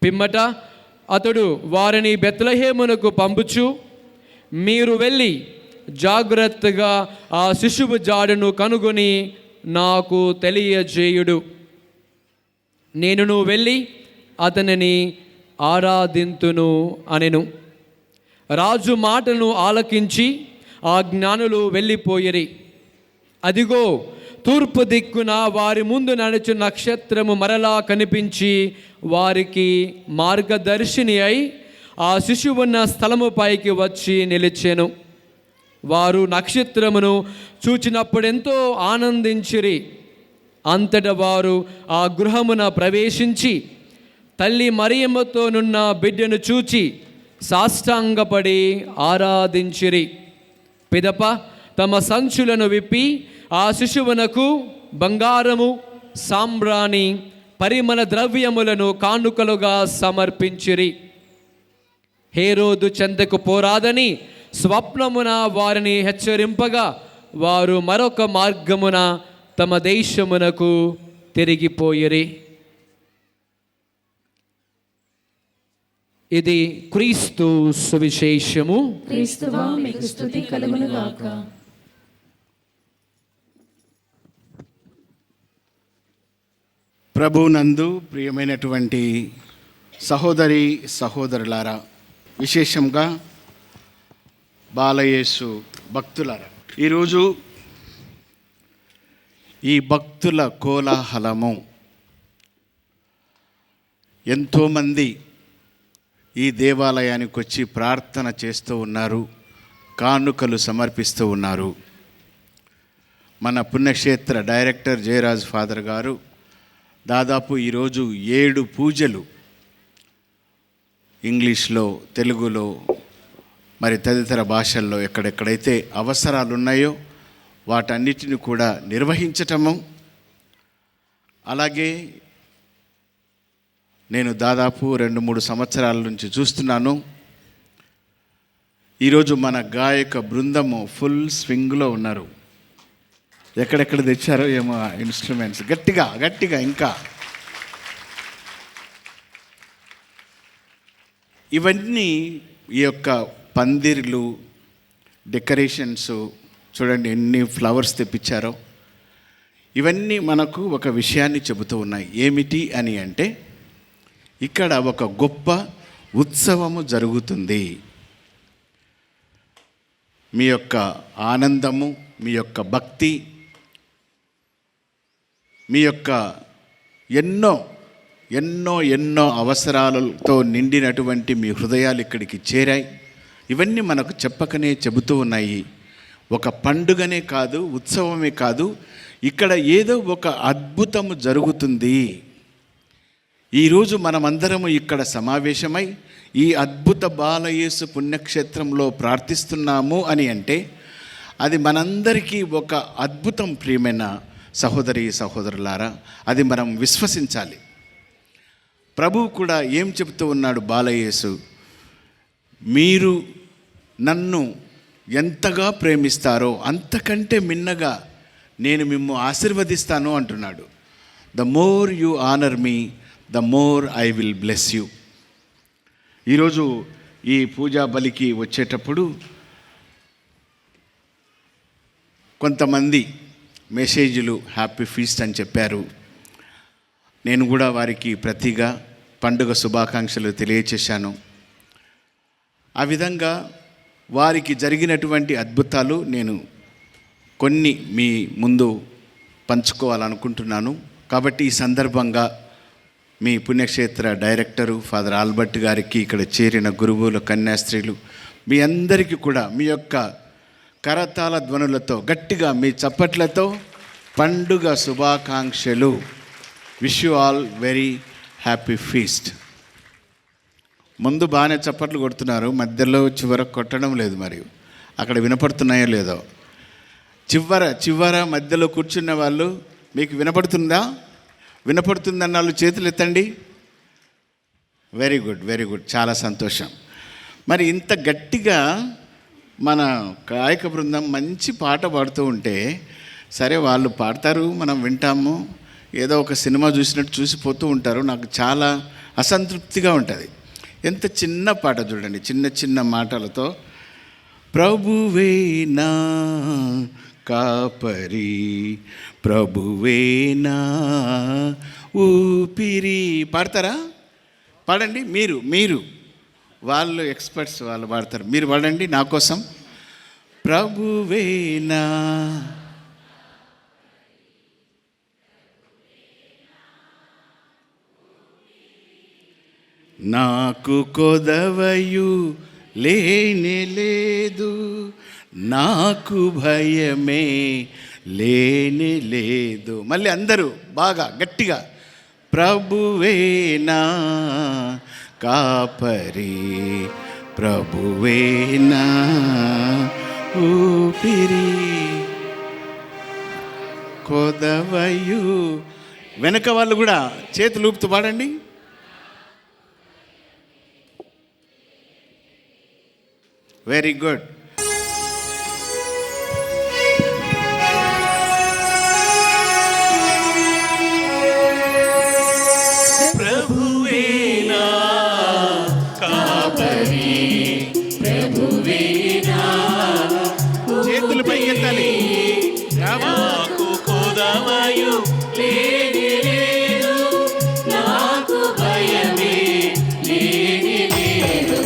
Speaker 7: పిమ్మట అతడు వారిని బెత్లెహేమునకు పంపుచు, మీరు వెళ్ళి జాగ్రత్తగా ఆ శిశువు జాడను కనుగొని నాకు తెలియజేయుడు. నేనును వెళ్ళి అతనిని ఆరాధింతును అనెను. రాజు మాటను ఆలకించి ఆ జ్ఞానులు వెళ్ళిపోయిరి. అదిగో, తూర్పు దిక్కున వారి ముందు నడుచు నక్షత్రము మరలా కనిపించి వారికి మార్గదర్శిని అయి ఆ శిశువున్న స్థలముపైకి వచ్చి నిలిచెను. వారు నక్షత్రమును చూచినప్పుడెంతో ఆనందించిరి. అంతట వారు ఆ గృహమున ప్రవేశించి తల్లి మరియమ్మతోనున్న బిడ్డను చూచి సాష్టాంగపడి ఆరాధించిరి. పిదప తమ సంచులను విప్పి ఆ శిశువునకు బంగారము, సాంబ్రాణి, పరిమళ ద్రవ్యములను కానుకలుగా సమర్పించిరి. హేరోదు చెంతకు పోరాదని స్వప్నమున వారిని హెచ్చరింపగా వారు మరొక మార్గమున తమ దేశమునకు తిరిగిపోయిరి. ఇది క్రీస్తు సువిశేషము.
Speaker 2: క్రీస్తువా మీకు స్తుతి కలుగును గాక.
Speaker 4: ప్రభునందు ప్రియమైనటువంటి సహోదరి సహోదరులారా, విశేషంగా బాలయేసు భక్తులారా, ఈరోజు ఈ భక్తుల కోలాహలము, ఎంతోమంది ఈ దేవాలయానికి వచ్చి ప్రార్థన చేస్తూ ఉన్నారు, కానుకలు సమర్పిస్తూ ఉన్నారు. మన పుణ్యక్షేత్ర డైరెక్టర్ జయరాజ్ ఫాదర్ గారు దాదాపు ఈరోజు 7 పూజలు ఇంగ్లీష్లో, తెలుగులో, మరి తదితర భాషల్లో ఎక్కడెక్కడైతే అవసరాలు ఉన్నాయో వాటన్నిటిని కూడా నిర్వహించటము. అలాగే నేను దాదాపు 2-3 సంవత్సరాల నుంచి చూస్తున్నాను, ఈరోజు మన గాయక బృందము ఫుల్ స్వింగ్లో ఉన్నారు. ఎక్కడెక్కడ తెచ్చారో ఏమో ఇన్స్ట్రుమెంట్స్, గట్టిగా గట్టిగా ఇంకా ఇవన్నీ ఈ యొక్క పందిర్లు, డెకరేషన్స్ చూడండి ఎన్ని ఫ్లవర్స్ తెప్పించారో. ఇవన్నీ మనకు ఒక విషయాన్ని చెబుతూ ఉన్నాయి. ఏమిటి అని అంటే, ఇక్కడ ఒక గొప్ప ఉత్సవము జరుగుతుంది. మీ యొక్క ఆనందము, మీ యొక్క భక్తి, మీ యొక్క ఎన్నో ఎన్నో ఎన్నో అవసరాలతో నిండినటువంటి మీ హృదయాలు ఇక్కడికి చేరాయి. ఇవన్నీ మనకు చెప్పకనే చెబుతూ ఉన్నాయి. ఒక పండుగనే కాదు, ఉత్సవమే కాదు, ఇక్కడ ఏదో ఒక అద్భుతము జరుగుతుంది. ఈరోజు మనమందరము ఇక్కడ సమావేశమై ఈ అద్భుత బాలయేసు పుణ్యక్షేత్రంలో ప్రార్థిస్తున్నాము అని అంటే అది మనందరికీ ఒక అద్భుతం. ప్రియమైన సహోదరి సహోదరులారా, అది మనం విశ్వసించాలి. ప్రభువు కూడా ఏం చెబుతూ ఉన్నాడు బాలయేసు? మీరు నన్ను ఎంతగా ప్రేమిస్తారో అంతకంటే మిన్నగా నేను మిమ్ము ఆశీర్వదిస్తాను అంటున్నాడు. The more you honour me, the more I will bless you. ఈరోజు ఈ పూజా బలికి వచ్చేటప్పుడు కొంతమంది మెసేజ్లు హ్యాపీ ఫీస్ట్ అని చెప్పారు. నేను కూడా వారికి ప్రతిగా పండుగ శుభాకాంక్షలు తెలియచేశాను. ఆ విధంగా వారికి జరిగినటువంటి అద్భుతాలు నేను కొన్ని మీ ముందు పంచుకోవాలనుకుంటున్నాను. కాబట్టి ఈ సందర్భంగా మీ పుణ్యక్షేత్ర డైరెక్టరు ఫాదర్ ఆల్బర్ట్ గారికి, ఇక్కడ చేరిన గురువులు, కన్యాస్త్రీలు, మీ అందరికీ కూడా మీ యొక్క కరతాళ ధ్వనులతో, గట్టిగా మీ చప్పట్లతో పండుగ శుభాకాంక్షలు. Wish you all very happy feast. ముందు బాగానే చప్పట్లు కొడుతున్నారు, మధ్యలో చివరకు కొట్టడం లేదు. మరి అక్కడ వినపడుతున్నాయో లేదో? చివర మధ్యలో కూర్చున్న వాళ్ళు మీకు వినపడుతుందా? వినపడుతుందన్న వాళ్ళు చేతులు ఎత్తండి. వెరీ గుడ్, వెరీ గుడ్, చాలా సంతోషం. మరి ఇంత గట్టిగా మన గాయక బృందం మంచి పాట పాడుతూ ఉంటే, సరే వాళ్ళు పాడతారు, మనం వింటాము, ఏదో ఒక సినిమా చూసినట్టు చూసిపోతూ ఉంటారు. నాకు చాలా అసంతృప్తిగా ఉంటుంది. ఎంత చిన్న పాట చూడండి, చిన్న చిన్న మాటలతో ప్రభువే నా కాపరి, ప్రభువే నా ఊపిరి. పాడతారా? పాడండి. మీరు వాళ్ళు ఎక్స్పర్ట్స్, వాళ్ళు పాడతారు. మీరు పాడండి నా కోసం. ప్రభువే నా నాకు కొదవయు లేనే లేదు, నాకు భయమే లేనే లేదు. మళ్ళీ అందరూ బాగా గట్టిగా ప్రభువే నా కాపరి, ప్రభువే నా ఊపిరి, కొదవయు. వెనక వాళ్ళు కూడా చేతులు ఊపుతూ పాడండి. Very good.
Speaker 1: ప్రభువే నా కాపరి, ప్రభువే నా
Speaker 4: చేతులు పైకెత్తాలి.
Speaker 1: నాకు కొదవయు లేని లేదు, నాకు భయమే లేని లేదు.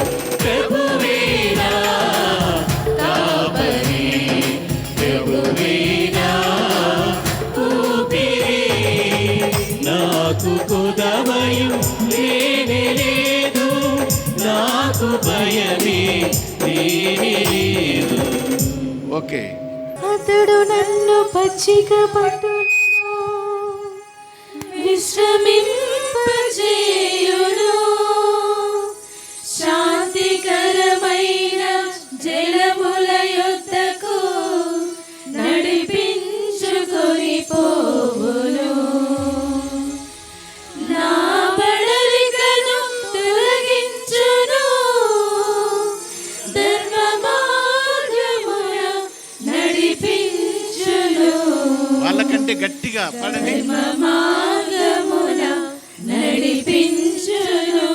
Speaker 1: ప్రభువే నా కాపరి, ప్రభువే నా ఊపిరి, నాకు కొదవయు లేని లేదు, నాకు భయమే లేని లేదు.
Speaker 4: ఓకే.
Speaker 2: అతడు నన్ను పచ్చిక పట్టును, విశ్రమింపజేయును, శాంతికరమైన జలముల యొద్దకు నడిపించుకొని పోవును, నా బడలికను తొలగించును, ధర్మ మార్గమున నడిపించును,
Speaker 4: వాళ్ళకంటే గట్టిగా పాడండి.
Speaker 2: మార్గమున నడిపించును.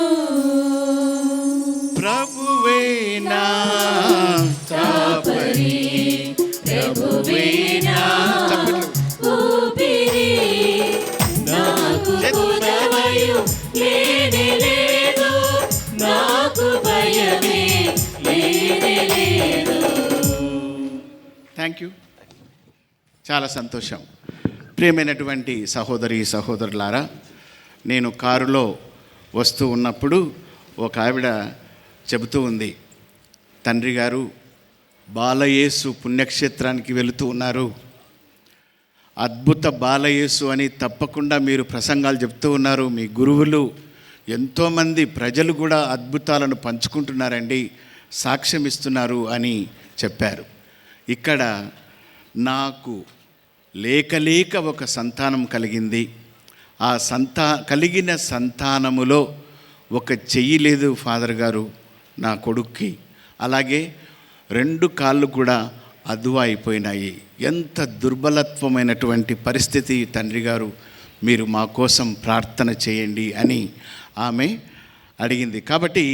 Speaker 4: ప్రభువే నా కాపరి, ప్రభువే నా చప్పట్లు.
Speaker 2: ఊపిరి, నాకు కొదవయు లేని లేదు, నాకు భయమే లేని లేదు.
Speaker 4: Thank you. చాలా సంతోషం. ప్రియమైనటువంటి సహోదరి సహోదరులారా, నేను కారులో వస్తూ ఉన్నప్పుడు ఒక ఆవిడ చెబుతూ ఉంది, తండ్రి గారు బాలయేసు పుణ్యక్షేత్రానికి వెళుతూ ఉన్నారు, అద్భుత బాలయేసు అని తప్పకుండా మీరు ప్రసంగాలు చెప్తూ ఉన్నారు, మీ గురువులు ఎంతోమంది ప్రజలు కూడా అద్భుతాలను పంచుకుంటున్నారండి, సాక్ష్యం ఇస్తున్నారు అని చెప్పారు. ఇక్కడ నాకు లేక ఒక సంతానం కలిగింది. ఆ కలిగిన సంతానములో ఒక చెయ్యి లేదు ఫాదర్ గారు నా కొడుక్కి, అలాగే 2 కాళ్ళు కూడా అదువా అయిపోయినాయి. ఎంత దుర్బలత్వమైనటువంటి పరిస్థితి తండ్రి గారు, మీరు మా కోసం ప్రార్థన చేయండి అని ఆమె అడిగింది. కాబట్టి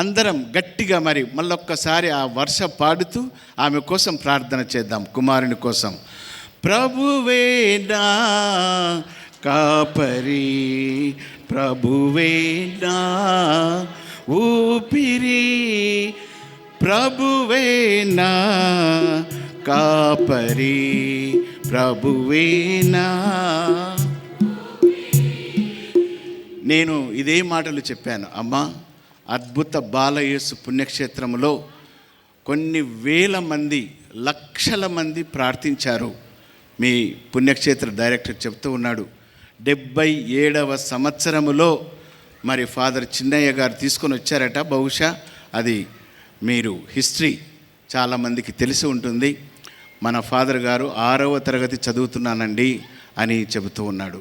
Speaker 4: అందరం గట్టిగా మరి మళ్ళొక్కసారి ఆ వర్ష పాడుతూ ఆమె కోసం ప్రార్థన చేద్దాం, కుమారుని కోసం. ప్రభువే నా కాపరి, ప్రభువే నా ఊపిరి, ప్రభువే నా కాపరి, ప్రభువే నా. నేను ఇదే మాటలు చెప్పాను, అమ్మా అద్భుత బాలయేసు పుణ్యక్షేత్రంలో కొన్ని వేల మంది, లక్షల మంది ప్రార్థించారు. మీ పుణ్యక్షేత్ర డైరెక్టర్ చెప్తూ ఉన్నాడు, 77వ సంవత్సరములో మరి ఫాదర్ చిన్నయ్య గారు తీసుకొని వచ్చారట. బహుశా అది మీరు హిస్టరీ చాలామందికి తెలిసి ఉంటుంది. మన ఫాదర్ గారు 6వ తరగతి చదువుతున్నానండి అని చెబుతూ ఉన్నాడు.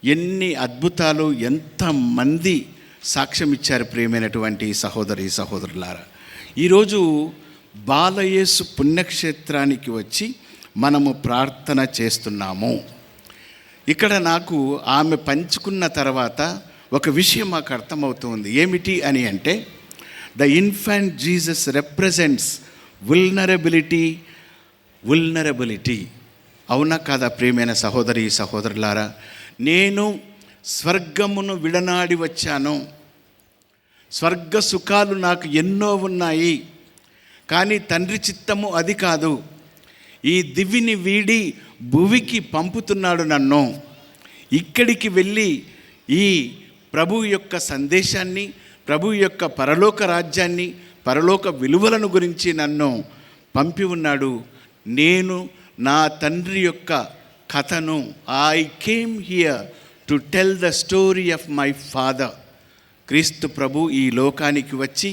Speaker 4: ఎన్ని అద్భుతాలు, ఎంతమంది సాక్ష్యం ఇచ్చారు ప్రియమైనటువంటి సహోదరి సహోదరులారా. ఈరోజు బాలయేసు పుణ్యక్షేత్రానికి వచ్చి మనము ప్రార్థన చేస్తున్నాము. ఇక్కడ నాకు ఆమె పంచుకున్న తర్వాత ఒక విషయం మాకు అర్థమవుతుంది. ఏమిటి అని అంటే, ద ఇన్ఫాంట్ జీసస్ రిప్రజెంట్స్ వుల్నరబిలిటీ. అవునా కాదా ప్రియమైన సహోదరి సహోదరులారా? నేను స్వర్గమును విడనాడి వచ్చాను, స్వర్గ సుఖాలు నాకు ఎన్నో ఉన్నాయి, కానీ తండ్రి చిత్తము అది కాదు. ఈ దివిని వీడి భువికి పంపుతున్నాడు నన్ను. ఇక్కడికి వెళ్ళి ఈ ప్రభు యొక్క సందేశాన్ని, ప్రభు యొక్క పరలోక రాజ్యాన్ని, పరలోక విలువలను గురించి నన్ను పంపి ఉన్నాడు. నేను నా తండ్రి యొక్క కథను, I came here to tell the story of my father. క్రీస్తు ప్రభు ఈ లోకానికి వచ్చి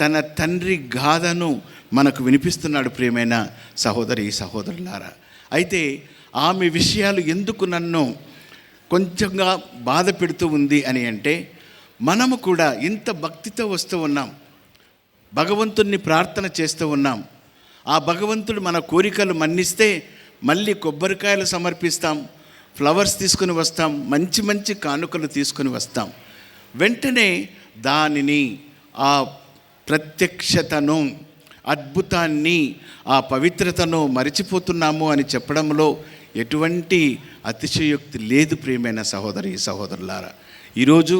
Speaker 4: తన తండ్రి గాథను మనకు వినిపిస్తున్నాడు ప్రియమైన సహోదరి సహోదరులారా. అయితే ఆమె విషయాలు ఎందుకు నన్ను కొంచెంగా బాధ పెడుతూ ఉంది అని అంటే, మనము కూడా ఇంత భక్తితో వస్తూ ఉన్నాం, భగవంతుణ్ణి ప్రార్థన చేస్తూ ఉన్నాం. ఆ భగవంతుడు మన కోరికలు మన్నిస్తే మళ్ళీ కొబ్బరికాయలు సమర్పిస్తాం, ఫ్లవర్స్ తీసుకుని వస్తాం, మంచి మంచి కానుకలు తీసుకుని వస్తాం. వెంటనే దానిని, ఆ ప్రత్యక్షతను, అద్భుతాన్ని, ఆ పవిత్రతను మరిచిపోతున్నాము అని చెప్పడంలో ఎటువంటి అతిశయోక్తి లేదు ప్రియమైన సహోదరి సహోదరులారా. ఈరోజు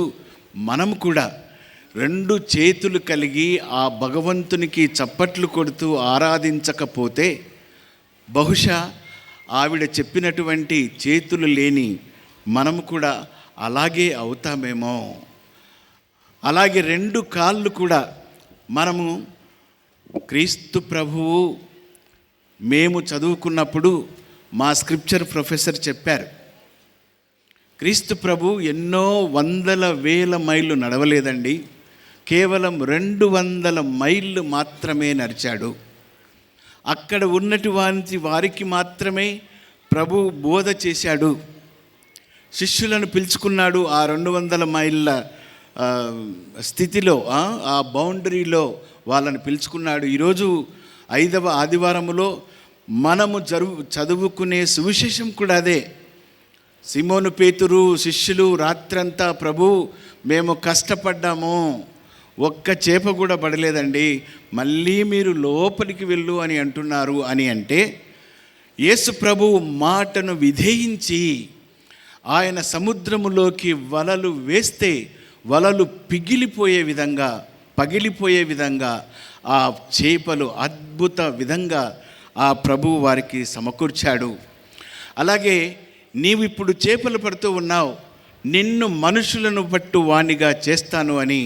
Speaker 4: మనం కూడా 2 చేతులు కలిగి ఆ భగవంతునికి చప్పట్లు కొడుతూ ఆరాధించకపోతే బహుశా ఆవిడ చెప్పినటువంటి చేతులు లేని మనము కూడా అలాగే అవుతామేమో. అలాగే 2 కాళ్ళు కూడా మనము, క్రీస్తు ప్రభువు మేము చదువుకున్నప్పుడు మా స్క్రిప్చర్ ప్రొఫెసర్ చెప్పారు, క్రీస్తు ప్రభు ఎన్నో వందల వేల మైళ్ళు నడవలేదండి, కేవలం 200 మైళ్ళు మాత్రమే నడిచాడు. అక్కడ ఉన్నటువంటి వారికి మాత్రమే ప్రభు బోధ చేశాడు, శిష్యులను పిలుచుకున్నాడు. ఆ 200 మైళ్ళ స్థితిలో, ఆ బౌండరీలో వాళ్ళని పిలుచుకున్నాడు. ఈరోజు 5వ ఆదివారములో మనము చదువుకునే సువిశేషం కూడా అదే. సిమోను పేతురు శిష్యులు రాత్రంతా, ప్రభు మేము కష్టపడ్డాము, ఒక్క చేప కూడా పడలేదండి, మళ్ళీ మీరు లోపలికి వెళ్ళు అని అంటున్నారు అని అంటే, యేసు ప్రభు మాటను విధేయించి ఆయన సముద్రములోకి వలలు వేస్తే వలలు పగిలిపోయే విధంగా ఆ చేపలు అద్భుత విధంగా ఆ ప్రభువు వారికి సమకూర్చాడు. అలాగే నీవు ఇప్పుడు చేపలు పడుతూ ఉన్నావు, నిన్ను మనుషులను పట్టు వానిగా చేస్తాను అని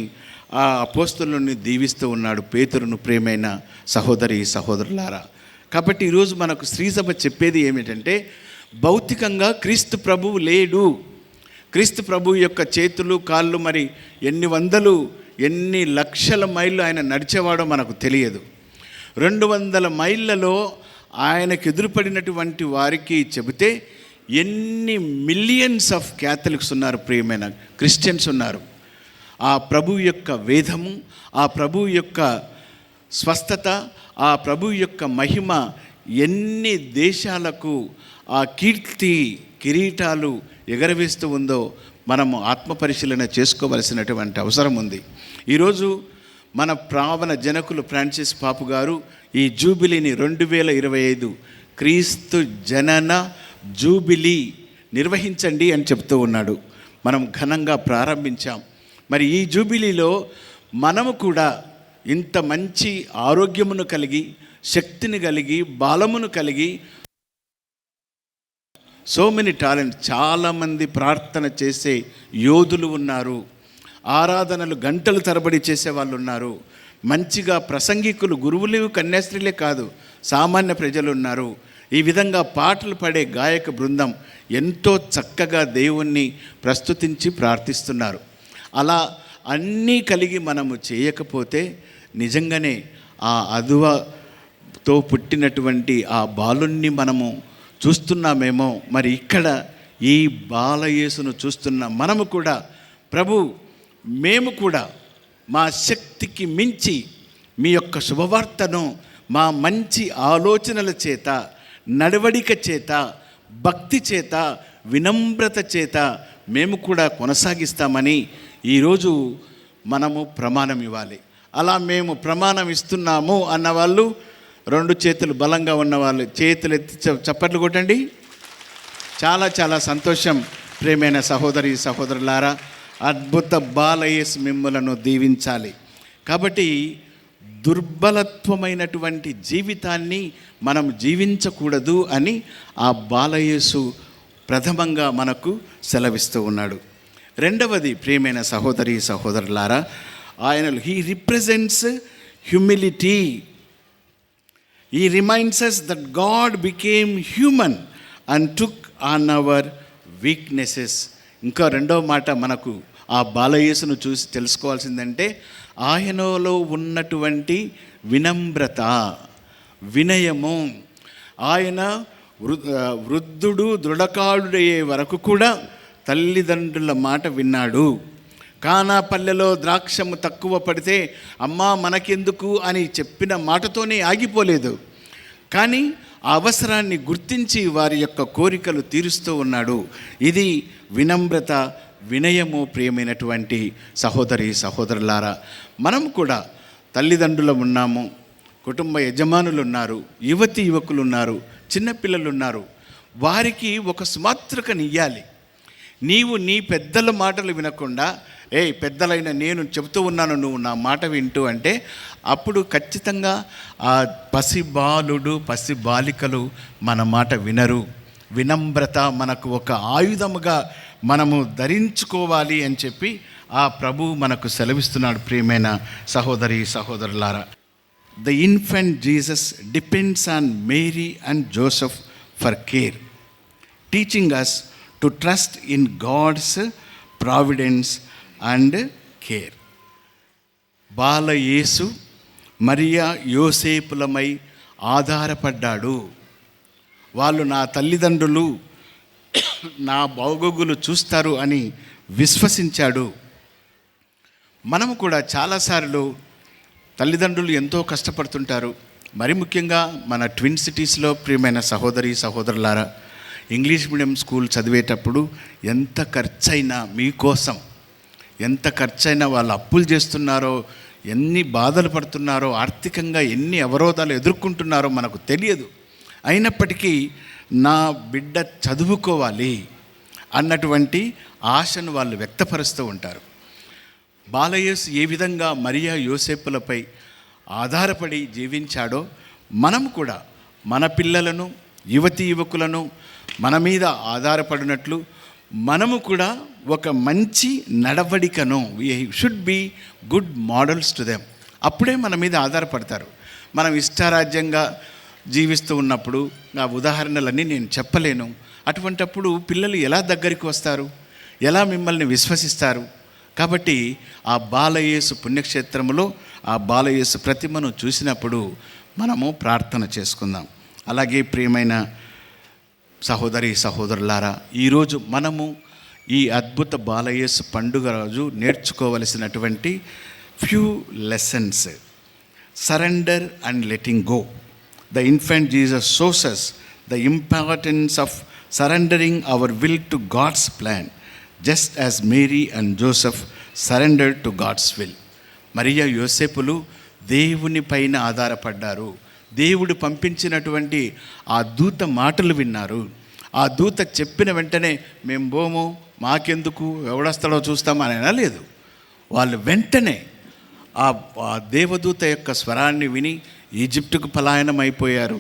Speaker 4: ఆ అపోస్తలుని దీవిస్తూ ఉన్నాడు పేతురును. ప్రియమైన సహోదరి సహోదరులారా, కాబట్టి ఈరోజు మనకు శ్రీసభ చెప్పేది ఏమిటంటే, భౌతికంగా క్రీస్తు ప్రభువు లేడు. క్రీస్తు ప్రభు యొక్క చేతులు కాళ్ళు మరి ఎన్ని లక్షల మైళ్ళు ఆయన నడిచేవాడో మనకు తెలియదు. 200 మైళ్ళలో ఆయనకు ఎదురుపడినటువంటి వారికి చెబితే ఎన్ని మిలియన్స్ ఆఫ్ క్యాథలిక్స్ ఉన్నారు, ప్రియమైన క్రిస్టియన్స్ ఉన్నారు. ఆ ప్రభు యొక్క వేదము, ఆ ప్రభు యొక్క స్వస్థత, ఆ ప్రభు యొక్క మహిమ ఎన్ని దేశాలకు ఆ కీర్తి కిరీటాలు ఎగరవేస్తూ ఉందో మనము ఆత్మపరిశీలన చేసుకోవలసినటువంటి అవసరం ఉంది. ఈరోజు మన ప్రావణ జనకులు ఫ్రాన్సిస్ పాపు గారు ఈ జూబిలీని 2025 క్రీస్తు జనన జూబిలీ నిర్వహించండి అని చెప్తూ ఉన్నాడు. మనం ఘనంగా ప్రారంభించాం. మరి ఈ జూబిలీలో మనము కూడా ఇంత మంచి ఆరోగ్యమును కలిగి, శక్తిని కలిగి, బలమును కలిగి, సో మెనీ టాలెంట్, చాలామంది ప్రార్థన చేసే యోధులు ఉన్నారు, ఆరాధనలు గంటలు తరబడి చేసేవాళ్ళు ఉన్నారు, మంచిగా ప్రసంగికులు, గురువులు, కన్యాస్త్రీలే కాదు, సామాన్య ప్రజలు ఉన్నారు. ఈ విధంగా పాటలు పాడే గాయక బృందం ఎంతో చక్కగా దేవుణ్ణి ప్రస్తుతించి ప్రార్థిస్తున్నారు. అలా అన్నీ కలిగి మనము చేయకపోతే నిజంగానే ఆ అదువతో పుట్టినటువంటి ఆ బాలుణ్ణి మనము చూస్తున్నామేమో. మరి ఇక్కడ ఈ బాలయేసును చూస్తున్న మనము కూడా, ప్రభు మేము కూడా మా శక్తికి మించి మీ యొక్క శుభవార్తను మా మంచి ఆలోచనల చేత, నడవడిక చేత, భక్తి చేత, వినమ్రత చేత మేము కూడా కొనసాగిస్తామని ఈరోజు మనము ప్రమాణం ఇవ్వాలి. అలా మేము ప్రమాణం ఇస్తున్నాము అన్నవాళ్ళు, 2 చేతులు బలంగా ఉన్నవాళ్ళు చేతులు ఎత్తి చప్పట్లు కొట్టండి. చాలా చాలా సంతోషం. ప్రియమైన సహోదరి సహోదరులారా, అద్భుత బాలయేసు మిమ్ములను దీవించాలి. కాబట్టి దుర్బలత్వమైనటువంటి జీవితాన్ని మనం జీవించకూడదు అని ఆ బాలయేసు ప్రథమంగా మనకు సెలవిస్తూ ఉన్నాడు. రెండవది ప్రియమైన సహోదరి సహోదరులారా, he represents humility. He reminds us that God became human and took on our weaknesses. ఇంకా రెండవ మాట మనకు ఆ బాలయేసును చూసి తెలుసుకోవాల్సిందంటే ఆయనలో ఉన్నటువంటి వినమ్రత, వినయము. ఆయన వృద్ధుడు దృఢకాలుడయ్యే వరకు కూడా తల్లిదండ్రుల మాట విన్నాడు. కానాపల్లెలో ద్రాక్షము తక్కువ పడితే అమ్మా మనకెందుకు అని చెప్పిన మాటతోనే ఆగిపోలేదు. కానీ ఆ అవసరాన్ని గుర్తించి వారి యొక్క కోరికలు తీరుస్తూ ఉన్నాడు. ఇది వినమ్రత, వినయము. ప్రియమైనటువంటి సహోదరి సహోదరులారా, మనం కూడా తల్లిదండ్రులు ఉన్నాము, కుటుంబ యజమానులు ఉన్నారు, యువతి యువకులు ఉన్నారు, చిన్నపిల్లలు ఉన్నారు. వారికి ఒక స్మాతృకనియ్యాలి. నీవు నీ పెద్దల మాటలు వినకుండా, పెద్దలైన నేను చెబుతూ ఉన్నాను, నువ్వు నా మాట వింటూ అంటే అప్పుడు ఖచ్చితంగా ఆ పసిబాలుడు పసిబాలికలు మన మాట వినరు. వినమ్రత మనకు ఒక ఆయుధముగా మనము ధరించుకోవాలి అని చెప్పి ఆ ప్రభు మనకు సెలవిస్తున్నాడు. ప్రియమైన సహోదరి సహోదరులారా, the infant Jesus depends on Mary and Joseph for care, teaching us to trust in God's providence and care. బాలయేసు మరియా యోసేపులమై ఆధారపడ్డాడు. వాళ్ళు నా తల్లిదండ్రులు నా బాగోగులు చూస్తారు అని విశ్వసించాడు. మనము కూడా చాలాసార్లు తల్లిదండ్రులు ఎంతో కష్టపడుతుంటారు. మరి ముఖ్యంగా మన ట్విన్ సిటీస్లో ప్రియమైన సహోదరి సహోదరులారా, ఇంగ్లీష్ మీడియం స్కూల్ చదివేటప్పుడు ఎంత ఖర్చైనా మీకోసం, ఎంత ఖర్చైనా వాళ్ళు అప్పులు చేస్తున్నారో, ఎన్ని బాధలు పడుతున్నారో, ఆర్థికంగా ఎన్ని అవరోధాలు ఎదుర్కొంటున్నారో మనకు తెలియదు. అయినప్పటికీ నా బిడ్డ చదువుకోవాలి అన్నటువంటి ఆశను వాళ్ళు వ్యక్తపరుస్తూ ఉంటారు. బాలయేసు ఏ విధంగా మరియా యోసేపులపై ఆధారపడి జీవించాడో మనం కూడా మన పిల్లలను, యువతీ యువకులను మన మీద ఆధారపడినట్లు మనము కూడా ఒక మంచి నడవడికను, we should be good models to them. అప్పుడే మన మీద ఆధారపడతారు. మనం ఇష్టారాజ్యంగా జీవిస్తూ ఉన్నప్పుడు ఆ ఉదాహరణలన్నీ నేను చెప్పలేను. అటువంటప్పుడు పిల్లలు ఎలా దగ్గరికి వస్తారు, ఎలా మిమ్మల్ని విశ్వసిస్తారు? కాబట్టి ఆ బాలయేసు పుణ్యక్షేత్రములో ఆ బాలయేసు ప్రతిమను చూసినప్పుడు మనము ప్రార్థన చేసుకుందాం. అలాగే ప్రియమైన సహోదరి సహోదరులారా, ఈరోజు మనము ఈ అద్భుత బాలయేసు పండుగ రోజు నేర్చుకోవలసినటువంటి few lessons. Surrender and letting go. The infant Jesus shows us the importance of surrendering our will to God's plan, just as Mary and Joseph surrendered to God's will. మరియా యోసేపులు దేవుని పైన ఆధారపడ్డారు. దేవుడు పంపించినటువంటి ఆ దూత మాటలు విన్నారు. ఆ దూత చెప్పిన వెంటనే మేము బోము, మాకెందుకు, ఎవడొస్తాడో చూస్తామని అనలేదు. వాళ్ళు వెంటనే ఆ దేవదూత యొక్క స్వరాన్ని విని ఈజిప్టుకు పలాయనం అయిపోయారు.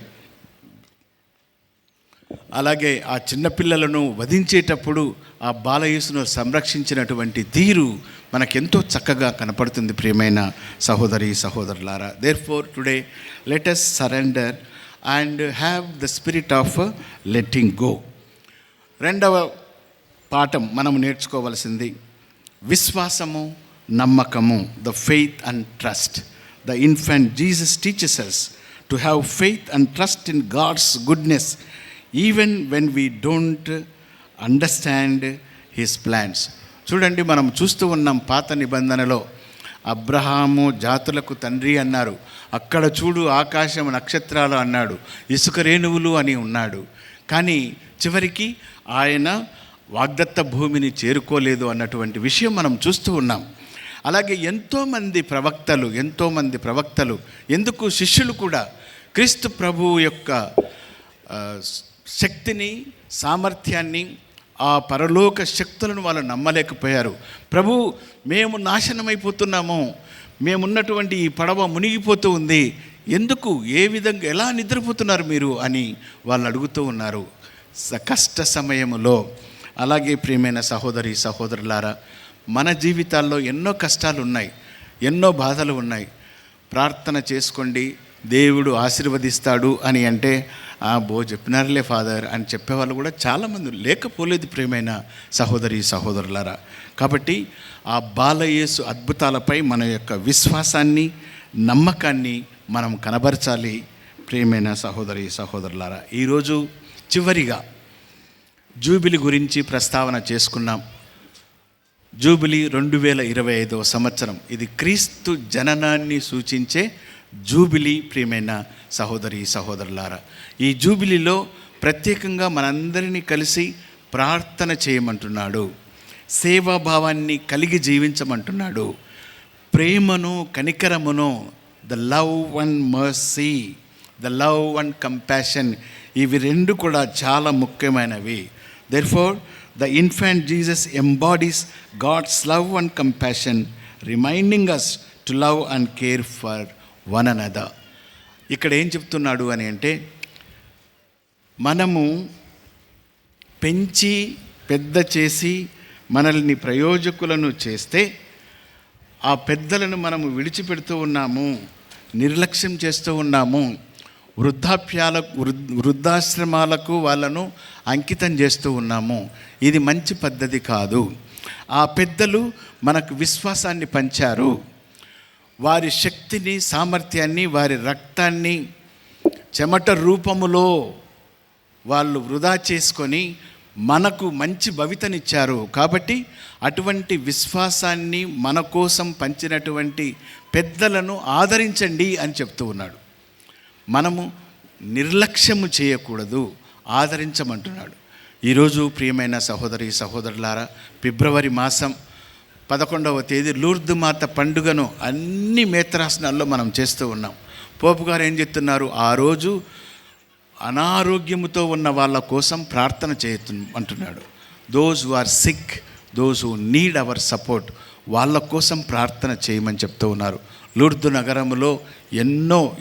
Speaker 4: అలాగే ఆ చిన్నపిల్లలను వధించేటప్పుడు ఆ బాలయేసును సంరక్షించినటువంటి తీరు మనకెంతో చక్కగా కనపడుతుంది. ప్రియమైన సహోదరి సహోదరులారా, therefore today let us surrender and have the spirit of letting go. రెండవ పాఠం మనం నేర్చుకోవలసింది విశ్వాసము, నమ్మకము, the faith and trust. The infant Jesus teaches us to have faith and trust in God's goodness even when we don't understand His plans. చూడండి, మనం చూస్తూ ఉన్నాం పాత నిబంధనలో అబ్రహాము జాతులకు తండ్రి అన్నారు. అక్కడ చూడు ఆకాశం నక్షత్రాలు అన్నాడు, ఇసుక రేణువులు అని ఉన్నాడు. కానీ చివరికి ఆయన వాగ్దత్త భూమిని చేరుకోలేదు అన్నటువంటి విషయం మనం చూస్తూ ఉన్నాం. అలాగే ఎంతోమంది ప్రవక్తలు ఎందుకు శిష్యులు కూడా క్రీస్తు ప్రభువు యొక్క శక్తిని, సామర్థ్యాన్ని, ఆ పరలోక శక్తులను వాళ్ళు నమ్మలేకపోయారు. ప్రభు, మేము నాశనమైపోతున్నాము, మేమున్నటువంటి ఈ పడవ మునిగిపోతూ ఉంది, ఎందుకు, ఏ విధంగా, ఎలా నిద్రపోతున్నారు మీరు అని వాళ్ళు అడుగుతూ ఉన్నారు కష్ట సమయములో. అలాగే ప్రియమైన సహోదరి సహోదరులారా, మన జీవితాల్లో ఎన్నో కష్టాలు ఉన్నాయి, ఎన్నో బాధలు ఉన్నాయి. ప్రార్థన చేసుకోండి, దేవుడు ఆశీర్వదిస్తాడు అని అంటే చెప్పినారులే ఫాదర్ అని చెప్పేవాళ్ళు కూడా చాలామంది లేకపోలేదు ప్రియమైన సహోదరి సహోదరులారా. కాబట్టి ఆ బాలయేసు అద్భుతాలపై మన యొక్క విశ్వాసాన్ని, నమ్మకాన్ని మనం కనబరచాలి ప్రియమైన సహోదరి సహోదరులారా. ఈరోజు చివరిగా జూబిలీ గురించి ప్రస్తావన చేసుకున్నాం. జూబిలీ 2025వ సంవత్సరం. ఇది క్రీస్తు జననాన్ని సూచించే జూబిలీ ప్రియమైన సహోదరి సహోదరులారా. ఈ జూబిలీలో ప్రత్యేకంగా మనందరినీ కలిసి ప్రార్థన చేయమంటున్నాడు, సేవాభావాన్ని కలిగి జీవించమంటున్నాడు, ప్రేమను, కనికరమును, the love and mercy, the love and compassion, ఇవి రెండు కూడా చాలా ముఖ్యమైనవి. Therefore, the infant Jesus embodies God's love and compassion, reminding us to love and care for one another. ఇక్కడ ఏం చెప్తున్నాడు అని అంటే, మనము పెంచి పెద్ద చేసి మనల్ని ప్రయోజకులను చేస్తే ఆ పెద్దలను మనము విడిచిపెడుతూ ఉన్నాము, నిర్లక్ష్యం చేస్తూ ఉన్నాము, వృద్ధాశ్రమాలకు వాళ్ళను అంకితం చేస్తూ ఉన్నాము. ఇది మంచి పద్ధతి కాదు. ఆ పెద్దలు మనకు విశ్వాసాన్ని పంచారు, వారి శక్తిని, సామర్థ్యాన్ని, వారి రక్తాన్ని చెమట రూపములో వాళ్ళు వృధా చేసుకొని మనకు మంచి భవితనిచ్చారు. కాబట్టి అటువంటి విశ్వాసాన్ని మన కోసం పంచినటువంటి పెద్దలను ఆదరించండి అని చెప్తూ ఉన్నాడు. మనము నిర్లక్ష్యము చేయకూడదు, ఆదరించమంటున్నాడు. ఈరోజు ప్రియమైన సహోదరి సహోదరులారా, ఫిబ్రవరి మాసం 11వ తేదీ లూర్దు మాత పండుగను అన్ని మేత్రాసనాల్లో మనం చేస్తూ ఉన్నాం. పోపు గారు ఏం చెప్తున్నారు, ఆ రోజు అనారోగ్యముతో ఉన్న వాళ్ళ కోసం ప్రార్థన అంటున్నాడు. Those who are sick, those who need our support, వాళ్ళ కోసం ప్రార్థన చేయమని చెప్తూ ఉన్నారు. లూర్దు నగరంలో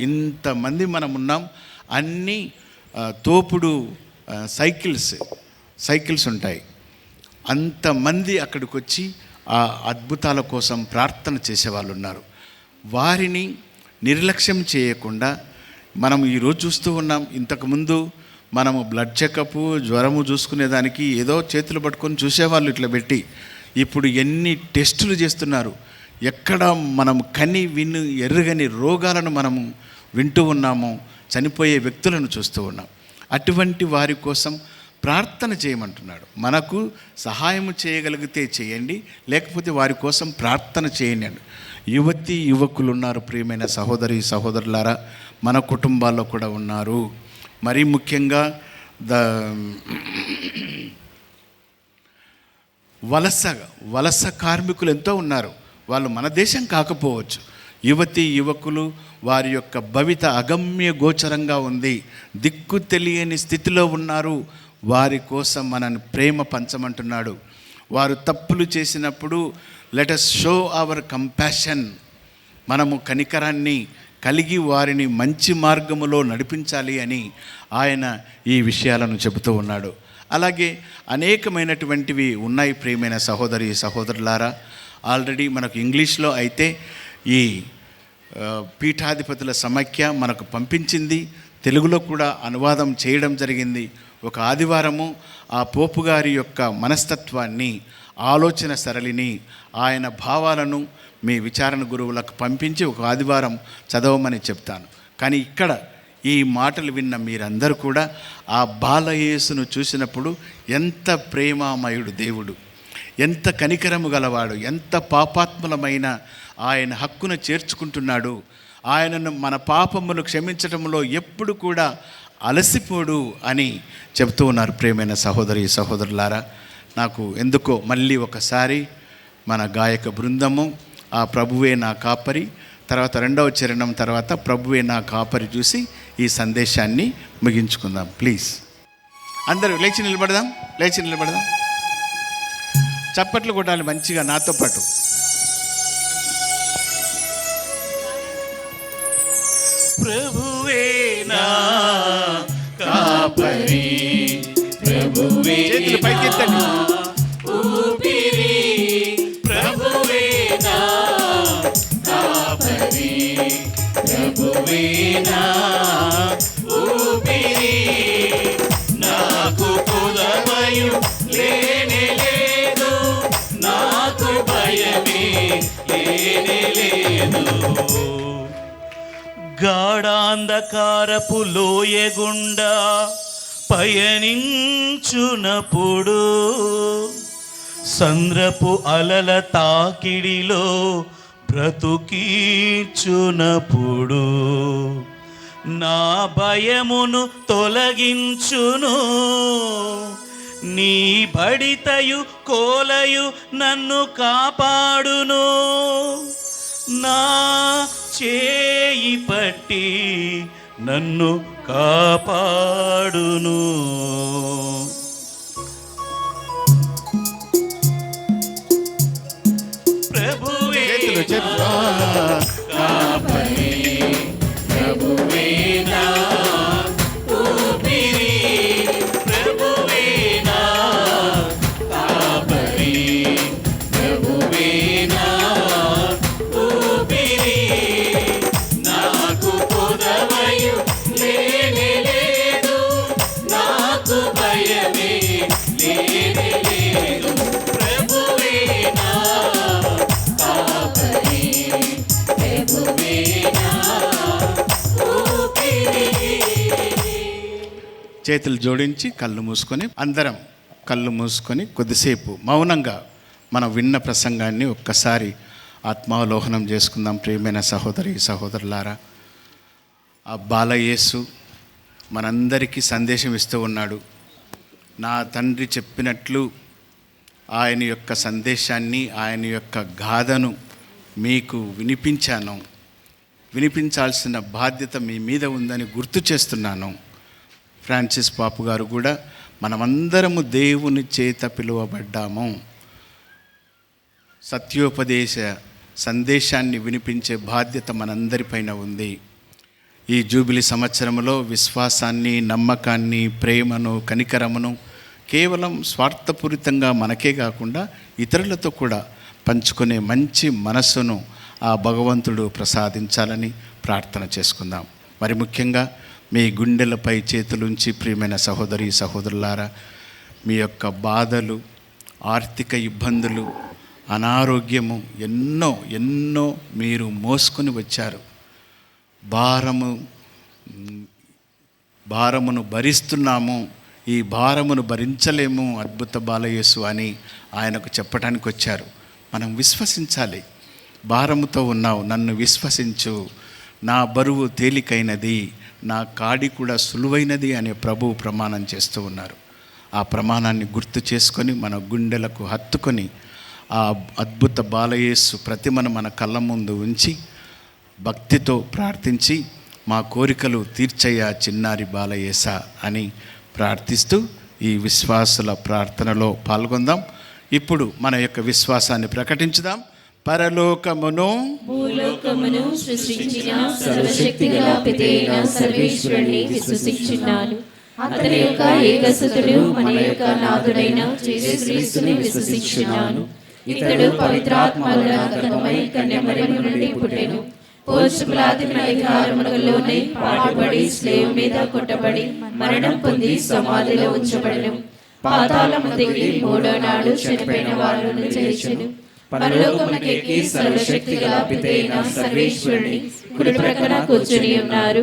Speaker 4: ఇంతమంది మనం ఉన్నాం. అన్ని తోపుడు సైకిల్స్ ఉంటాయి. అంతమంది అక్కడికి వచ్చి ఆ అద్భుతాల కోసం ప్రార్థన చేసేవాళ్ళు ఉన్నారు. వారిని నిర్లక్ష్యం చేయకుండా మనం ఈరోజు చూస్తూ ఉన్నాం. ఇంతకుముందు మనము బ్లడ్ చెకప్, జ్వరము చూసుకునేదానికి ఏదో చేతులు పట్టుకొని చూసేవాళ్ళు ఇట్లా పెట్టి, ఇప్పుడు ఎన్ని టెస్టులు చేస్తున్నారు. ఎక్కడ మనం ఎరుగని రోగాలను మనము వింటూ ఉన్నాము, చనిపోయే వ్యక్తులను చూస్తూ ఉన్నాం. అటువంటి వారి కోసం ప్రార్థన చేయమంటున్నాడు. మనకు సహాయం చేయగలిగితే చేయండి, లేకపోతే వారి కోసం ప్రార్థన చేయండి. యువకులు ఉన్నారు ప్రియమైన సహోదరి సహోదరులారా, మన కుటుంబాల్లో కూడా ఉన్నారు. మరీ ముఖ్యంగా వలస కార్మికులు ఎంతో ఉన్నారు. వాళ్ళు మన దేశం కాకపోవచ్చు. యువకులు వారి యొక్క భవిత అగమ్య గోచరంగా ఉంది, దిక్కు తెలియని స్థితిలో ఉన్నారు. వారి కోసం మనల్ని ప్రేమ పంచమంటున్నాడు. వారు తప్పులు చేసినప్పుడు let us show hour compassion, మనము కనికరాన్ని కలిగి వారిని మంచి మార్గములో నడిపించాలి అని ఆయన ఈ విషయాలను చెబుతూ ఉన్నాడు. అలాగే అనేకమైనటువంటివి ఉన్నాయి ప్రియమైన సహోదరి సహోదరులారా. ఆల్రెడీ మనకు ఇంగ్లీష్లో అయితే ఈ పీఠాధిపతుల సమైక్య మనకు పంపించింది, తెలుగులో కూడా అనువాదం చేయడం జరిగింది. ఒక ఆదివారము ఆ పోపు గారి యొక్క మనస్తత్వాన్ని, ఆలోచన సరళిని, ఆయన భావాలను మీ విచారణ గురువులకు పంపించి ఒక ఆదివారం చదవమని చెప్తాను. కానీ ఇక్కడ ఈ మాటలు విన్న మీరందరూ కూడా ఆ బాలయేసును చూసినప్పుడు ఎంత ప్రేమామయుడు దేవుడు, ఎంత కనికరము గలవాడు, ఎంత పాపాత్ములమైన ఆయన హక్కును చేర్చుకుంటున్నాడు. ఆయనను మన పాపములు క్షమించడంలో ఎప్పుడు కూడా అలసిపోడు అని చెబుతూ ఉన్నారు ప్రియమైన సహోదరి సహోదరులారా. నాకు ఎందుకో మళ్ళీ ఒకసారి మన గాయక బృందము ఆ ప్రభువే నా కాపరి, తర్వాత రెండవ చరణం తర్వాత ప్రభువే నా కాపరి చూసి ఈ సందేశాన్ని ముగించుకుందాం. ప్లీజ్ అందరూ లేచి నిలబడదాం, లేచి నిలబడదాం. చప్పట్లు కొట్టాలి మంచిగా నాతో పాటు.
Speaker 1: ప్రభువే నా కాపరి, ప్రభువే
Speaker 4: చేతులు పైకెత్తండి.
Speaker 1: ఊపిరి, ప్రభువే నా కాపరి, ప్రభువే నా ఊపిరి, నాకు కొదవయు లేనే లేదు, నాకు భయమే లేనే లేదు. గాఢాంధకారపు లోయగుండా పయనించునప్పుడు, సంద్రపు అలల తాకిడిలో బ్రతుకీర్చునప్పుడు, నా భయమును తొలగించును, నీ బడితయు కోలయు నన్ను కాపాడును, నా చేయి పట్టి నన్ను కాపాడును. ప్రభువే
Speaker 4: చేతులు
Speaker 1: కాపరి, ప్రభువే నా ఊపిరి, ప్రభువే నా కాపరి, ప్రభువే నా ఊపిరి, నాకు కొదవయు లేనే లేదు, నాకు భయమే లేనే లేదు. ప్రభువే నా కాపరి, ప్రభువే నా ఊపిరి.
Speaker 4: చేతులు జోడించి కళ్ళు మూసుకొని అందరం కళ్ళు మూసుకొని కొద్దిసేపు మౌనంగా మనం విన్న ప్రసంగాన్ని ఒక్కసారి ఆత్మావలోహనం చేసుకుందాం. ప్రియమైన సహోదరి సహోదరులారా, ఆ బాలయేసు మనందరికీ సందేశం ఇస్తూ ఉన్నాడు. నా తండ్రి చెప్పినట్లు ఆయన యొక్క సందేశాన్ని, ఆయన యొక్క గాథను మీకు వినిపించాను. వినిపించాల్సిన బాధ్యత మీ మీద ఉందని గుర్తు చేస్తున్నాను. ఫ్రాన్సిస్ పాపు గారు కూడా మనమందరము దేవుని చేత పిలువబడ్డాము. సత్యోపదేశ సందేశాన్ని వినిపించే బాధ్యత మనందరిపైన ఉంది. ఈ జూబిలీ సంవత్సరంలో విశ్వాసాన్ని, నమ్మకాన్ని, ప్రేమను, కనికరమును కేవలం స్వార్థపూరితంగా మనకే కాకుండా ఇతరులతో కూడా పంచుకునే మంచి మనస్సును ఆ భగవంతుడు ప్రసాదించాలని ప్రార్థన చేసుకుందాం. మరి ముఖ్యంగా మీ గుండెలపై చేతులుంచి ప్రియమైన సహోదరి సహోదరులారా, మీ యొక్క బాధలు, ఆర్థిక ఇబ్బందులు, అనారోగ్యము ఎన్నో మీరు మోసుకొని వచ్చారు. భారమును భరిస్తున్నాము, ఈ భారమును భరించలేము అద్భుత బాలయేసు అని ఆయనకు చెప్పడానికి వచ్చారు. మనం విశ్వసించాలి. భారముతో ఉన్నావు, నన్ను విశ్వసించు, నా బరువు తేలికైనది, నా కాడి కూడా సులువైనది అనే ప్రభువు ప్రమాణం చేస్తూ ఉన్నారు. ఆ ప్రమాణాన్ని గుర్తు చేసుకొని మన గుండెలకు హత్తుకొని ఆ అద్భుత బాలయేసు ప్రతిమను మన కళ్ళ ముందు ఉంచి భక్తితో ప్రార్థించి మా కోరికలు తీర్చయ్యా చిన్నారి బాలయేసా అని ప్రార్థిస్తూ ఈ విశ్వాసుల ప్రార్థనలో పాల్గొందాం. ఇప్పుడు మన యొక్క విశ్వాసాన్ని ప్రకటించుదాం. పరలోకమును
Speaker 2: భూలోకమును సృష్టించిన సర్వశక్తిగల పితైన సర్వేశ్వరుని విశ్వసించున్నాను. అతని యొక్క ఏకసుతుడు మన యొక్క నాథుడైన యేసుక్రీస్తుని విశ్వసించున్నాను. ఇతడు పవిత్రాత్మల గర్భమై కన్యమరియము నుండి పుట్టెను. పోన్సు పిలాతు అధికారములోనే పాటుపడి స్లేవ్ మీద కొట్టబడి మరణం పొంది సమాధిలో ఉంచబడెను. పాతాళము దిగి మూడో నాడు చనిపోయిన వారిని లేచెను. పరలోకమునకెక్కి సర్వశక్తిగల పితైన సర్వేశ్వరుని కుడి ప్రక్కన కూర్చుని ఉన్నారు.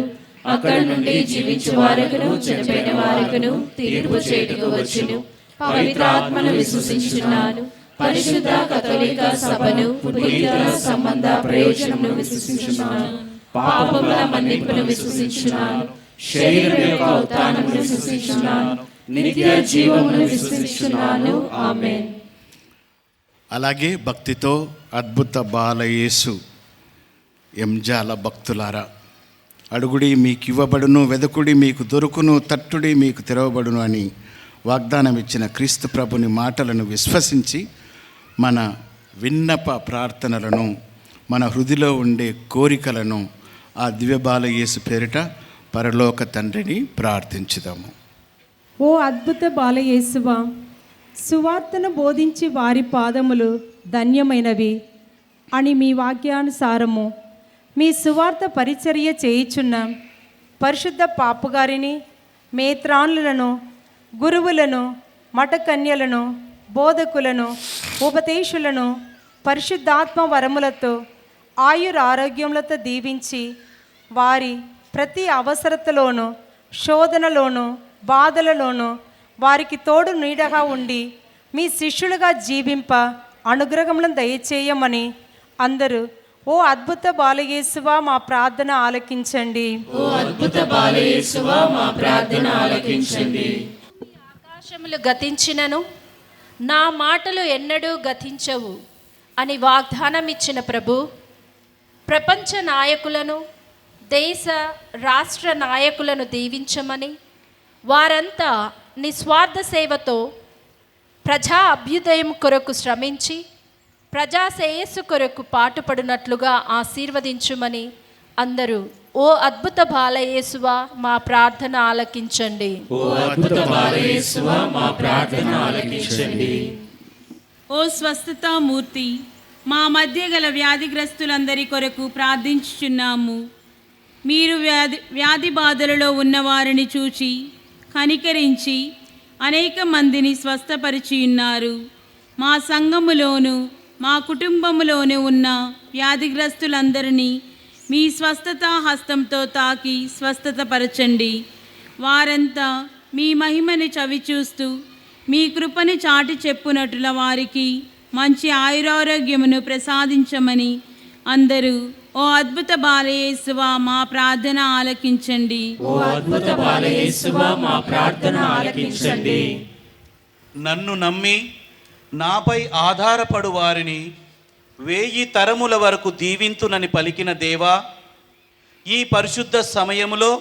Speaker 2: అక్కడి నుండి జీవించు వారకును చనిపోయిన వారకును తీర్పు చేయుటకు వచ్చును. పవిత్రాత్మను విశ్వసించున్నాను. పరిశుద్ధ కథోలిక సభను, పునీతుల సంబంధ ప్రయోజనమును విశ్వసించున్నాను. పాపముల మన్నింపును విశ్వసించున్నాను. శరీరం యొక్క ఉత్థానమును విశ్వసించున్నాను. నిత్య జీవమును విశ్వసించున్నాను. ఆమేన్.
Speaker 4: అలాగే భక్తితో అద్భుత బాలయేసు ఎంజాల భక్తులారా, అడుగుడి మీకు ఇవ్వబడును, వెదకుడి మీకు దొరుకును, తట్టుడి మీకు తెరవబడును అని వాగ్దానం ఇచ్చిన క్రీస్తు ప్రభుని మాటలను విశ్వసించి మన విన్నప ప్రార్థనలను, మన హృదిలో ఉండే కోరికలను ఆ దివ్య బాలయేసు పేరిట పరలోక తండ్రిని ప్రార్థించుదాము.
Speaker 8: ఓ అద్భుత బాలయేసువా, సువార్తను బోధించి వారి పాదములు ధన్యమైనవి అని మీ వాక్యానుసారము మీ సువార్త పరిచర్య చేయుచున్న పరిశుద్ధ పాపుగారిని, మేత్రాన్లను, గురువులను, మఠకన్యలను, బోధకులను, ఉపదేశులను పరిశుద్ధాత్మ వరములతో ఆయురారోగ్యములతో దీవించి వారి ప్రతి అవసరతలోనూ, శోధనలోనూ, బాధలలోనూ వారికి తోడు నీడగా ఉండి మీ శిష్యులుగా జీవింప అనుగ్రహములను దయచేయమని అందరూ ఓ అద్భుత బాలయేసువా మా ప్రార్థన ఆలకించండి.
Speaker 2: ఓ అద్భుత బాలయేసువా మా ప్రార్థన ఆలకించండి.
Speaker 9: ఆకాశములు గతించినను నా మాటలు ఎన్నడూ గతించవు అని వాగ్దానం ఇచ్చిన ప్రభు, ప్రపంచ నాయకులను, దేశ రాష్ట్ర నాయకులను దీవించమని, వారంతా నిస్వార్థ సేవతో ప్రజా అభ్యుదయం కొరకు శ్రమించి ప్రజా శ్రేయస్సు కొరకు పాటుపడినట్లుగా ఆశీర్వదించుమని అందరూ ఓ అద్భుత బాలయేసువా మా ప్రార్థన ఆలకించండి.
Speaker 1: ఓ అద్భుత బాలయేసువా మా ప్రార్థన ఆలకించండి.
Speaker 6: ఓ స్వస్థతామూర్తి, మా మధ్య గల వ్యాధిగ్రస్తులందరి కొరకు ప్రార్థించుచున్నాము. మీరు వ్యాధి బాధలలో ఉన్నవారిని చూచి కనికరించి అనేక మందిని స్వస్థపరిచి ఉన్నారు. మా సంఘములోను మా కుటుంబములోను ఉన్న వ్యాధిగ్రస్తులందరినీ మీ స్వస్థతా హస్తంతో తాకి స్వస్థతపరచండి. వారంతా మీ మహిమని చవిచూస్తూ మీ కృపని చాటి చెప్పునట్ల వారికి మంచి ఆయురారోగ్యమును ప్రసాదించమని అందరూ ఓ అద్భుత బాలయేసువా మా ప్రార్థన ఆలకించండి.
Speaker 1: ఓ అద్భుత బాలయేసువా మా ప్రార్థన ఆలకించండి.
Speaker 10: నన్ను నమ్మి నాపై ఆధారపడు వారిని 1000 తరముల వరకు దీవింతునని పలికిన దేవా, ఈ పరిశుద్ధ సమయములో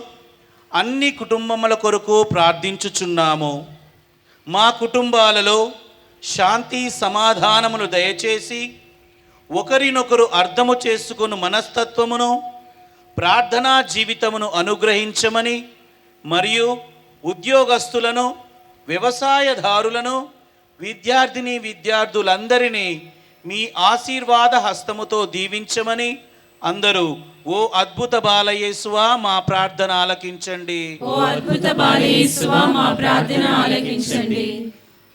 Speaker 10: అన్ని కుటుంబముల కొరకు ప్రార్థించుచున్నాము. మా కుటుంబాలలో శాంతి సమాధానమును దయచేసి ఒకరినొకరు అర్థము చేసుకుని మనస్తత్వమును, ప్రార్థనా జీవితమును అనుగ్రహించమని, మరియు ఉద్యోగస్తులను, వ్యవసాయదారులను, విద్యార్థులందరినీ మీ ఆశీర్వాద హస్తముతో దీవించమని అందరూ ఓ అద్భుత బాలయేసువా మా ప్రార్థన ఆలకించండి.
Speaker 2: ఓ అద్భుత బాలయేసువా మా ప్రార్థన ఆలకించండి.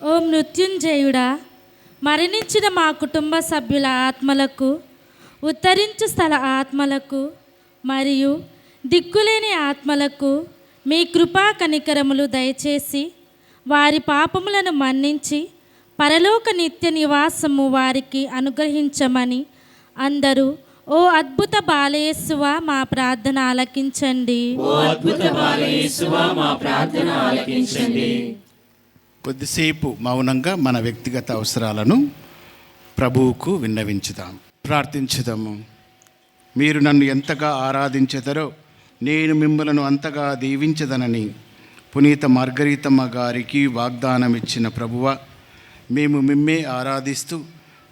Speaker 11: ఓ మృత్యుంజయుడా, మరణించిన మా కుటుంబ సభ్యుల ఆత్మలకు, ఉత్తరించు స్థల ఆత్మలకు మరియు దిక్కులేని ఆత్మలకు మీ కృపా కనికరములు దయచేసి వారి పాపములను మన్నించి పరలోక నిత్య నివాసము వారికి అనుగ్రహించమని అందరూ ఓ అద్భుత బాలయేసువా మా ప్రార్థన ఆలకించండి.
Speaker 1: ఓ అద్భుత బాలయేసువా మా ప్రార్థన ఆలకించండి.
Speaker 4: కొద్దిసేపు మౌనంగా మన వ్యక్తిగత అవసరాలను ప్రభువుకు విన్నవించుదాం, ప్రార్థించుదాము. మీరు నన్ను ఎంతగా ఆరాధించెదరో నేను మిమ్మలను అంతగా దీవించదనని పునీత మార్గరీతమ్మ గారికి వాగ్దానం ఇచ్చిన ప్రభువ, మేము మిమ్మే ఆరాధిస్తూ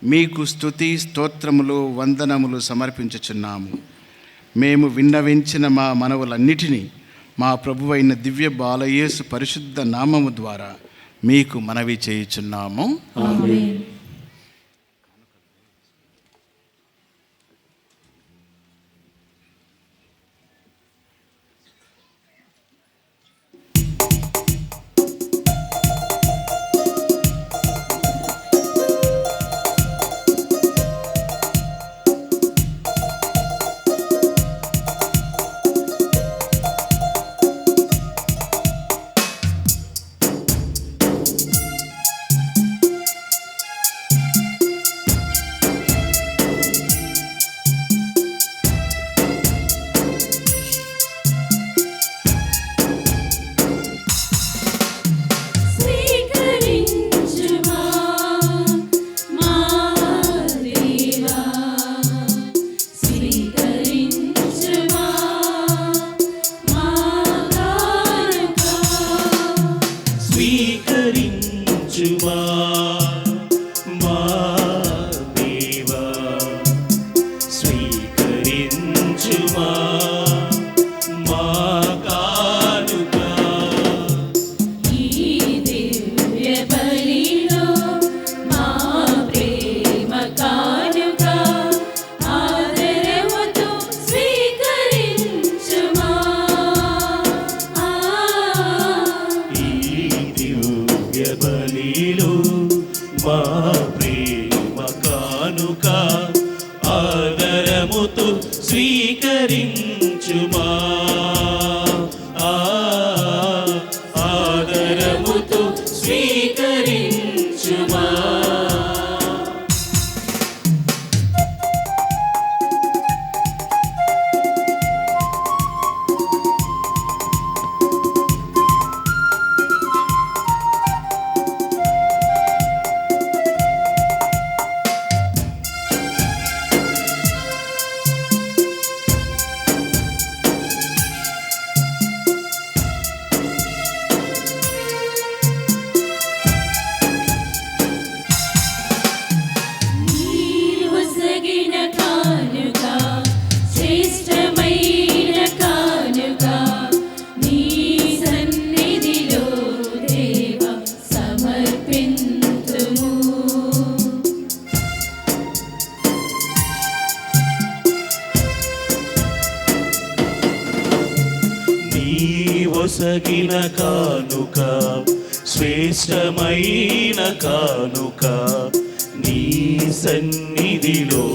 Speaker 4: మీకు స్తుతి స్తోత్రములు వందనములు సమర్పించుచున్నాము. మేము విన్నవించిన మా మనవులన్నిటినీ మా ప్రభువైన దివ్య బాలయేసు పరిశుద్ధ నామము ద్వారా మీకు మనవి చేయుచున్నాము.
Speaker 2: ఆమేన్.
Speaker 1: స్వీకరించుమా మా కానుక.
Speaker 2: ఈ దివ్య బలిలో మా ప్రేమ కానుక ఆదరముతో స్వీకరించుమా.
Speaker 1: ఈ దివ్య బలిలో మా ప్రేమ కానుక ఆదరముతో స్వీకరించుమా. ఆదరముతో స్వీకరించుమా.
Speaker 2: ఒసగిన కానుక శ్రేష్టమైన కానుక నీ సన్నిధిలో దేవ సమర్పింతుము.
Speaker 1: నీ ఒసగిన కానుక శ్రేష్టమైన కానుక నీ సన్నిధిలో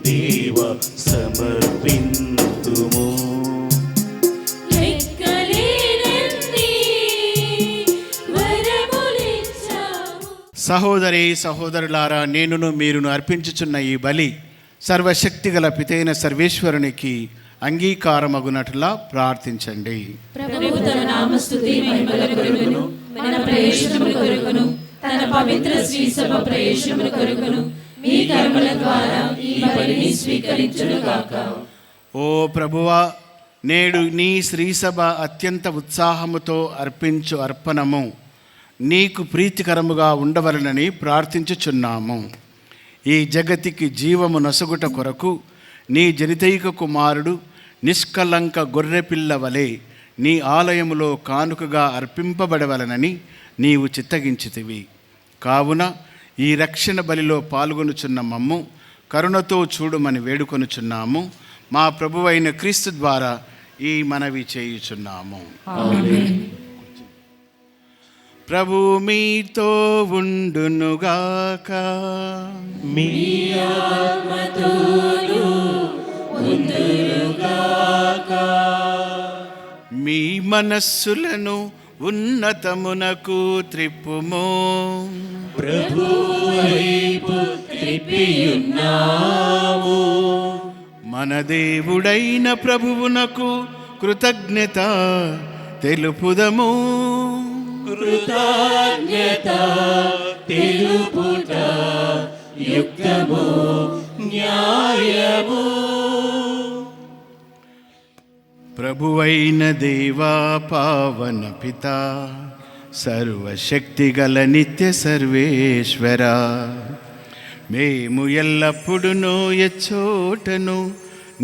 Speaker 1: దేవ సమర్పింతుము.
Speaker 2: లెక్కలేనన్ని వరములిచ్చావు.
Speaker 4: సహోదరి సహోదరులారా, నేనును మీరును అర్పించుచున్న ఈ బలి సర్వశక్తిగల పితైన సర్వేశ్వరునికి అంగీకారమగునట్లా ప్రార్థించండి.
Speaker 2: ప్రభువు తన నామస్తుతి మహిమల కొరకును మన ప్రయోజనముల కొరకును తన పవిత్ర శ్రీసభ ప్రయోజనముల కొరకును మీ కర్మల ద్వారా ఈ బలిని స్వీకరించును గాక.
Speaker 4: ఓ ప్రభువా, నేడు నీ శ్రీసభ అత్యంత ఉత్సాహముతో అర్పించు అర్పణము నీకు ప్రీతికరముగా ఉండవలనని ప్రార్థించుచున్నాము. ఈ జగతికి జీవము నొసగుట కొరకు నీ జనితైక కుమారుడు నిష్కలంక గొర్రెపిల్ల వలె నీ ఆలయములో కానుకగా అర్పింపబడవలనని నీవు చిత్తగించితివి. కావున ఈ రక్షణ బలిలో పాల్గొనుచున్న మమ్ము కరుణతో చూడమని వేడుకొనుచున్నాము. మా ప్రభువైన క్రీస్తు ద్వారా ఈ మనవి చేయుచున్నాము. ప్రభు మీతో ఉండునుగాక.
Speaker 1: మీ ఆత్మతోను ఉండునుగాక.
Speaker 4: మీ మనస్సులను ఉన్నతమునకు త్రిప్పుము.
Speaker 1: ప్రభు వైపు త్రిప్పియున్నాము.
Speaker 4: మన దేవుడైన ప్రభువునకు కృతజ్ఞత తెలుపుదము.
Speaker 1: కృతజ్ఞత తెలుపుట యుక్తము న్యాయము.
Speaker 4: ప్రభువైన దేవా పావన పిత సర్వశక్తిగల నిత్య సర్వేశ్వర, మేము ఎల్లప్పుడూ ఎచ్చోటను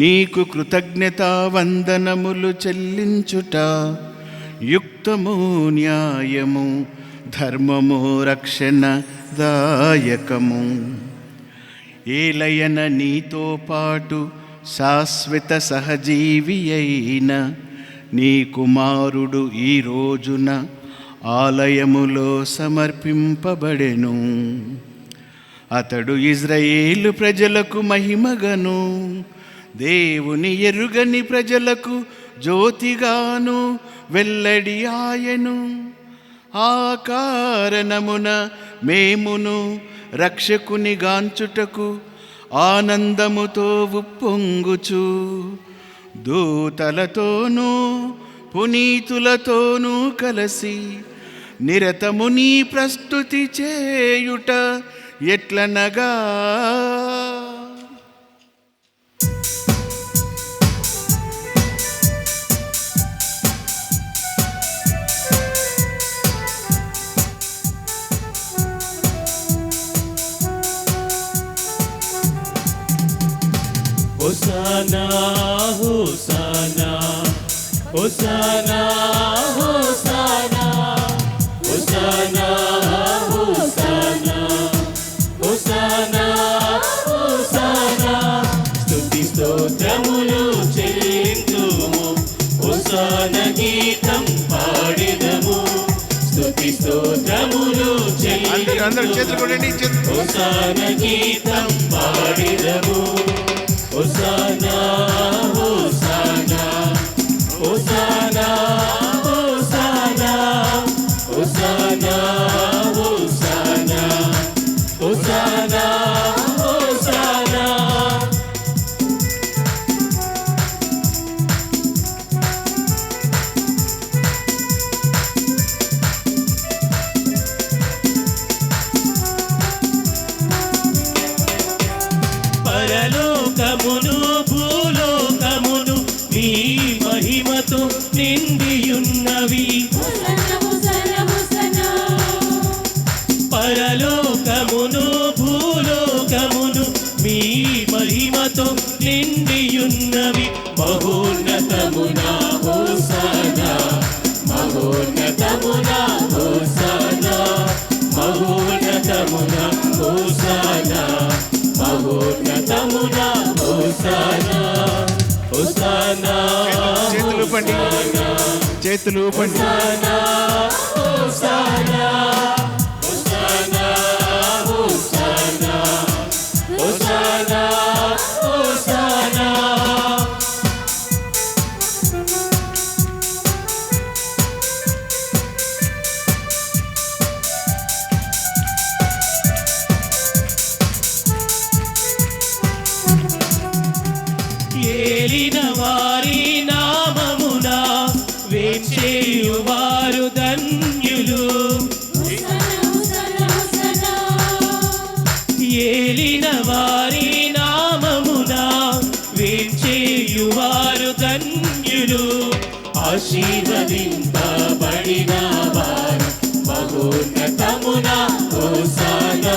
Speaker 4: నీకు కృతజ్ఞతా వందనములు చెల్లించుట యుక్తము న్యాయము ధర్మము రక్షణ దాయకము. ఏలయన నీతో పాటు శాశ్వత సహజీవి అయిన నీ కుమారుడు ఈ రోజున ఆలయములో సమర్పింపబడెను. అతడు ఇజ్రాయేలు ప్రజలకు మహిమగను, దేవుని ఎరుగని ప్రజలకు జ్యోతిగాను వెల్లడి ఆయను. ఆ కారణమున మేమును రక్షకుని గాంచుటకు ఆనందముతో ఉప్పొంగుచు దూతలతోనూ పునీతులతోనూ కలసి నిరతము నీ ప్రస్తుతి చేయుట ఎట్లనగా,
Speaker 1: hosanna hosanna hosanna hosanna hosanna hosanna hosanna స్తుతి స్తోత్రములు చెల్లింతుము హోసానా గీతం పాడెదము స్తుతి స్తోత్రములు
Speaker 4: అందరూ చేతులు కొడండి.
Speaker 1: హోసానా గీతం పాడెదము hosanna hosanna hosanna hosanna hosanna hosanna hosanna hosanna. పరలోకమును భూలోకమును నీ మహిమతో నిండియున్నవి. పరలోకమును భూలోకమును మీ మహిమతో నిండియున్నవి. మహోన్నతమునా హోసానా మహోన్నతమునా హోసానా మహోన్నతమునా హోసానా మహోన్నతమునా హోసానా హోసానా.
Speaker 4: చేతులు ఊపండి, చేతులు ఊపండి.
Speaker 1: Hosanna hosanna hosanna hosanna hosanna hosanna. ఏలిన వారి నామమున వేచేయువారు ధన్యులు. ఏలిన వారి నామమున వేచేయువారు ధన్యులు. ఆశీర్వదింపబడిన వారు మహోన్నతమున హోసానా.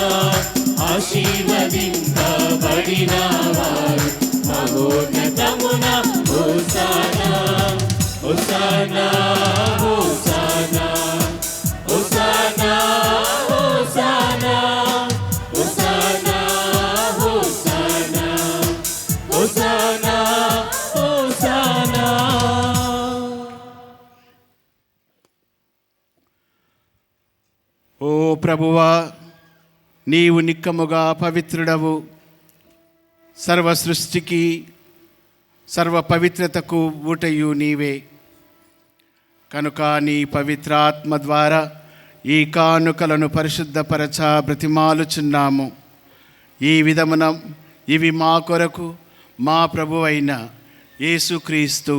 Speaker 1: ఆశీర్వదింపబడిన వారు మహోన్నతమున hosanna hosanna hosanna hosanna hosanna hosanna hosanna hosanna hosanna.
Speaker 4: ఓ ప్రభువా, నీవు నిక్కముగా పవిత్రుడవు, సర్వ సృష్టికి సర్వ పవిత్రతకు ఊటయు నీవే. కనుక నీ పవిత్రాత్మ ద్వారా ఈ కానుకలను పరిశుద్ధపరచ బ్రతిమాలుచున్నాము. ఈ విధమున ఇవి మా కొరకు మా ప్రభువైన యేసుక్రీస్తు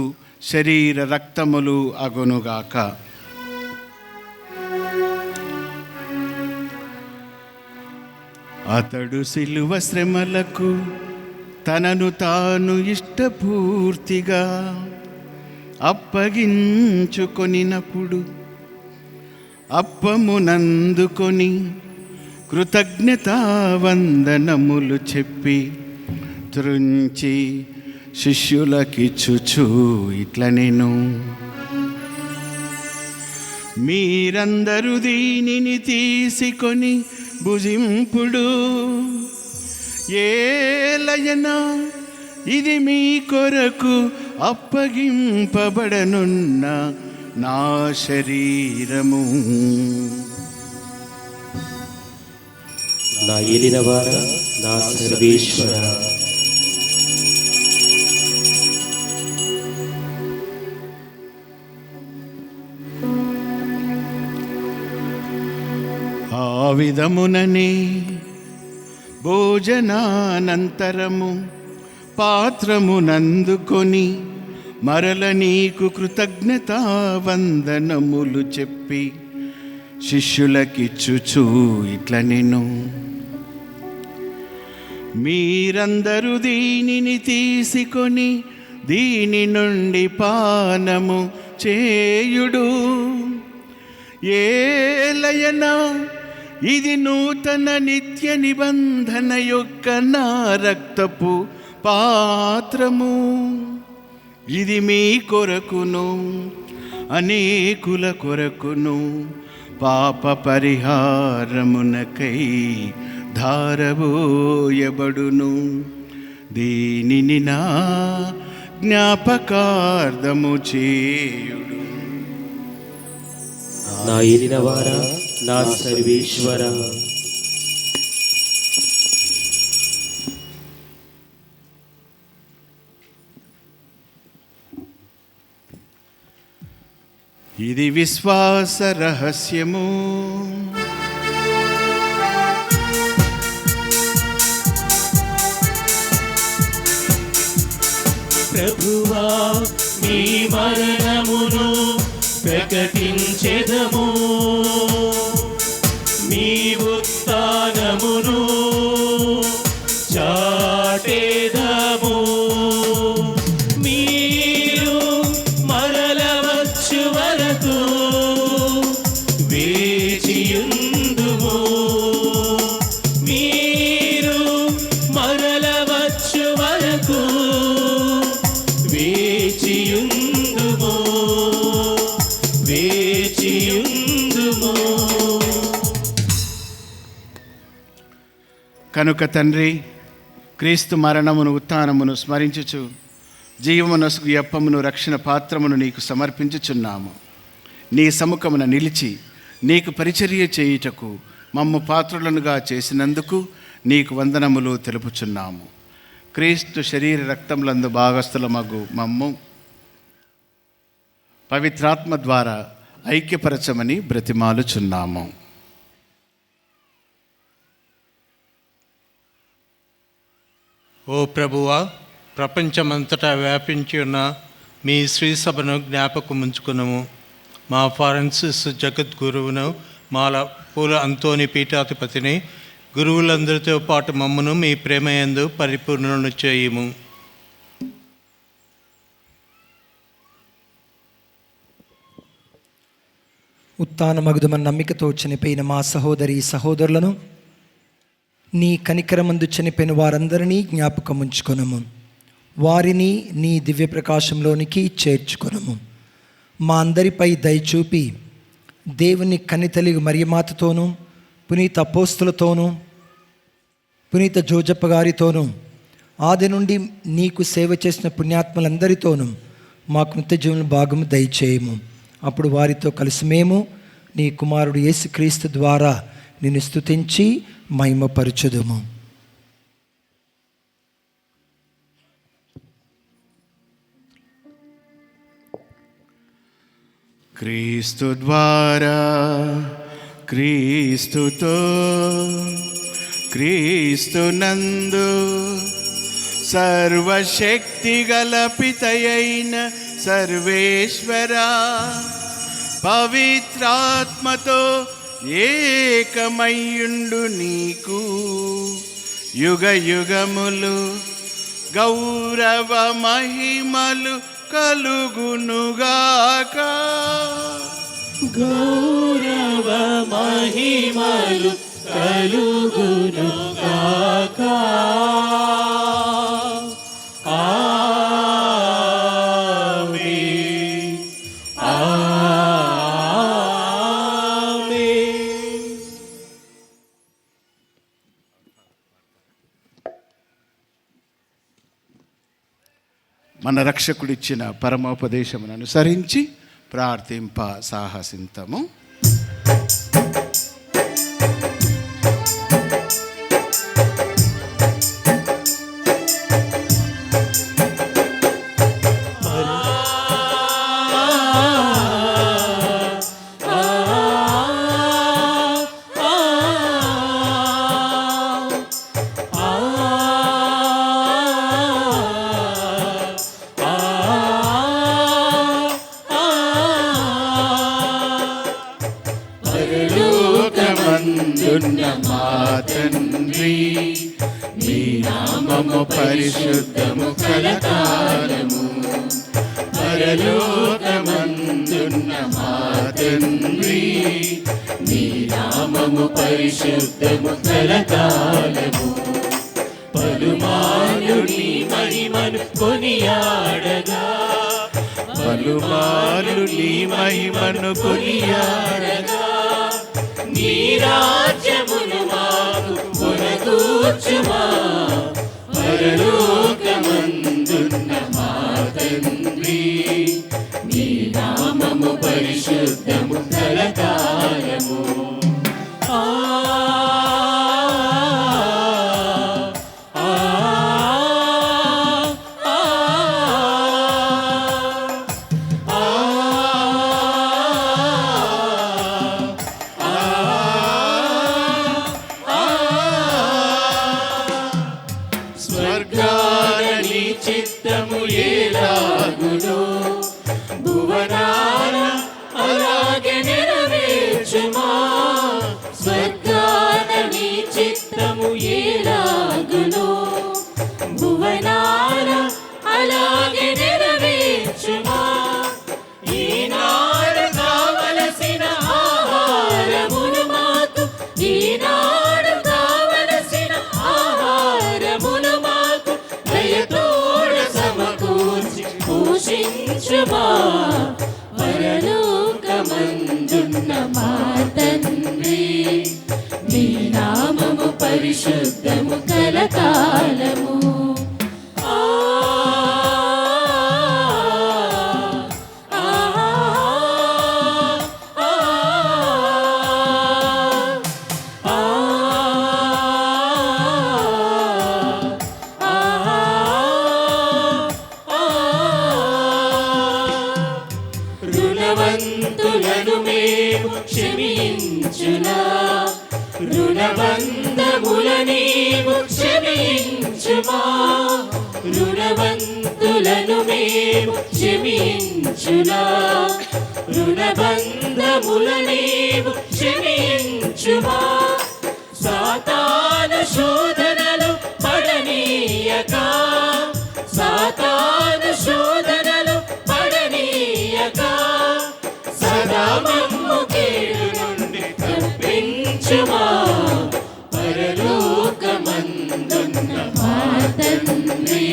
Speaker 4: శరీర రక్తములు అగునుగాక. అతడు సిలువ శ్రమలకు తనను తాను ఇష్టపూర్తిగా అప్పగించుకొనినప్పుడు అప్పమునందుకొని కృతజ్ఞతావందనములు చెప్పి త్రుంచి శిష్యులకిచ్చుచు ఇట్లనెను. మీరందరూ దీనిని తీసుకొని భుజింపుడు. ఏలయనా ఇది మీ కొరకు అప్పగింపబడనున్న నా శరీరము.
Speaker 1: నా ఏలినవారా, నా సర్వేశ్వర,
Speaker 4: ఆ విధముననే భోజనానంతరము పాత్రమునందుకొని మరల నీకు కృతజ్ఞతావందనములు చెప్పి శిష్యులకిచ్చుచు ఇట్లనెను. మీరందరూ దీనిని తీసుకొని దీని నుండి పానము చేయుడు. ఏలయనా ఇది నూతన నిత్య నిబంధన యొక్క నా రక్తపు పాత్రము. ఇది మీ కొరకును అనేకుల కొరకును పాప పరిహారమునకై ధారబోయబడును. దీనిని నా జ్ఞాపకార్థము చేయుడు.
Speaker 1: నా ఏలినవారా, నా సర్వేశ్వర.
Speaker 4: ఇది విశ్వాస రహస్యము.
Speaker 1: ప్రభువా, మీ మరణమును ప్రకటించెదము, మీ ఉత్థానమును చాటెదము. మీరు మరల వచ్చు వరకు వేచియుందుము. మీరు మరల వచ్చు వరకు వేచియుందుము, వేచియుందుము.
Speaker 4: కనుక తండ్రి, క్రీస్తు మరణమును ఉత్థానమును స్మరించుచు జీవమునసుకు అప్పమును రక్షణ పాత్రమును నీకు సమర్పించుచున్నాము. నీ సముఖమున నిలిచి నీకు పరిచర్య చేయుటకు మమ్ము పాత్రులనుగా చేసినందుకు నీకు వందనములు తెలుపుచున్నాము. క్రీస్తు శరీర రక్తములందు భాగస్థులమగు మమ్ము పవిత్రాత్మ ద్వారా ఐక్యపరచమని బ్రతిమాలుచున్నాము.
Speaker 12: ఓ ప్రభువా, ప్రపంచమంతటా వ్యాపించి ఉన్న మీ శ్రీ సభను జ్ఞాపకముంచుకున్నాము. మా ఫారెన్సిస్ జగద్గురువును, మాల పూల అంతోని పీఠాధిపతిని, గురువులందరితో పాటు మమ్మను మీ ప్రేమయందు పరిపూర్ణులను చేయుము.
Speaker 3: ఉత్థానమగుదమన్న నమ్మికతో చనిపోయిన మా సహోదరి సహోదరులను, నీ కనికరమందు చనిపోయిన వారందరినీ జ్ఞాపకం ఉంచుకొనము. వారిని నీ దివ్య ప్రకాశంలోనికి చేర్చుకొనము. మా అందరిపై దయచూపి దేవుని కన్నితల్లి మరియమాతతోనూ, పునీత అపోస్తులతోనూ, పునీత జోజప్ప గారితోనూ, ఆది నుండి నీకు సేవ చేసిన పుణ్యాత్మలందరితోనూ మాకు నిత్య జీవన భాగము దయచేయము. అప్పుడు వారితో కలిసి మేము నీ కుమారుడు యేసుక్రీస్తు ద్వారా నిన్ను స్తుతించి మహిమపరచుదుము.
Speaker 4: క్రీస్తు ద్వారా, క్రీస్తుతో, క్రీస్తునందు సర్వశక్తి గల పితయైన సర్వేశ్వరా, పవిత్రాత్మతో ఏకమయ్యుండు నీకు యుగ యుగములు గౌరవ మహిమలు కలుగునుగాక.
Speaker 1: గౌరవ మహిమలు కలుగునుగాక. ఆమేన్, ఆమేన్.
Speaker 4: మన రక్షకుడిచ్చిన పరమోపదేశమును అనుసరించి ప్రార్థింప సాహసింతము. పరలోకమందున్న మా తండ్రి, నీ నామము పరిశుద్ధము కలకాలము. పరలోకమందున్న మా తండ్రి, నీ నామము పరిశుద్ధము కలకాలము.
Speaker 1: పలుమార్లు నీ మహిమను కొనియాడగా
Speaker 4: పలుమార్లు నీ మహిమను కొనియాడగా
Speaker 1: నీ రాజ్యమును మాకు కొనగూర్చుమా పరలోకమందున్న మా తండ్రి నీ నామము పరిశుద్ధము కలకాలము. స్వర్గాన నీ చిత్తము ఎలాగునో భువనాన అలాగే నెరవేర్చుమా. స్వర్గాన నీ చిత్తము ఎలాగునో భువనాన అలాగే నెరవేర్చుమా. ఈనాడు కావలసిన ఆహారమును మాకు ఈనాడు కావలసిన ఆహారమును మాకు దయతోడ సమకూర్చి పోషించుమా. పరలోకమందున్న మా తండ్రి నీ నామము పరిశుద్ధము కలకాలము. రుణవంతులను మేము క్షమించునా రుణబంధముల నీవు క్షమించుమా. రుణవంతులను మేము క్షమించునా రుణబంధముల నీవు క్షమించుమా. సాతాను శోధనలు పడనీయక సాతాను శోధనలు పడనీయక సదా మమ్ము కీడు నుండి తప్పించుమా. పరలోకమందున్న మా తండ్రి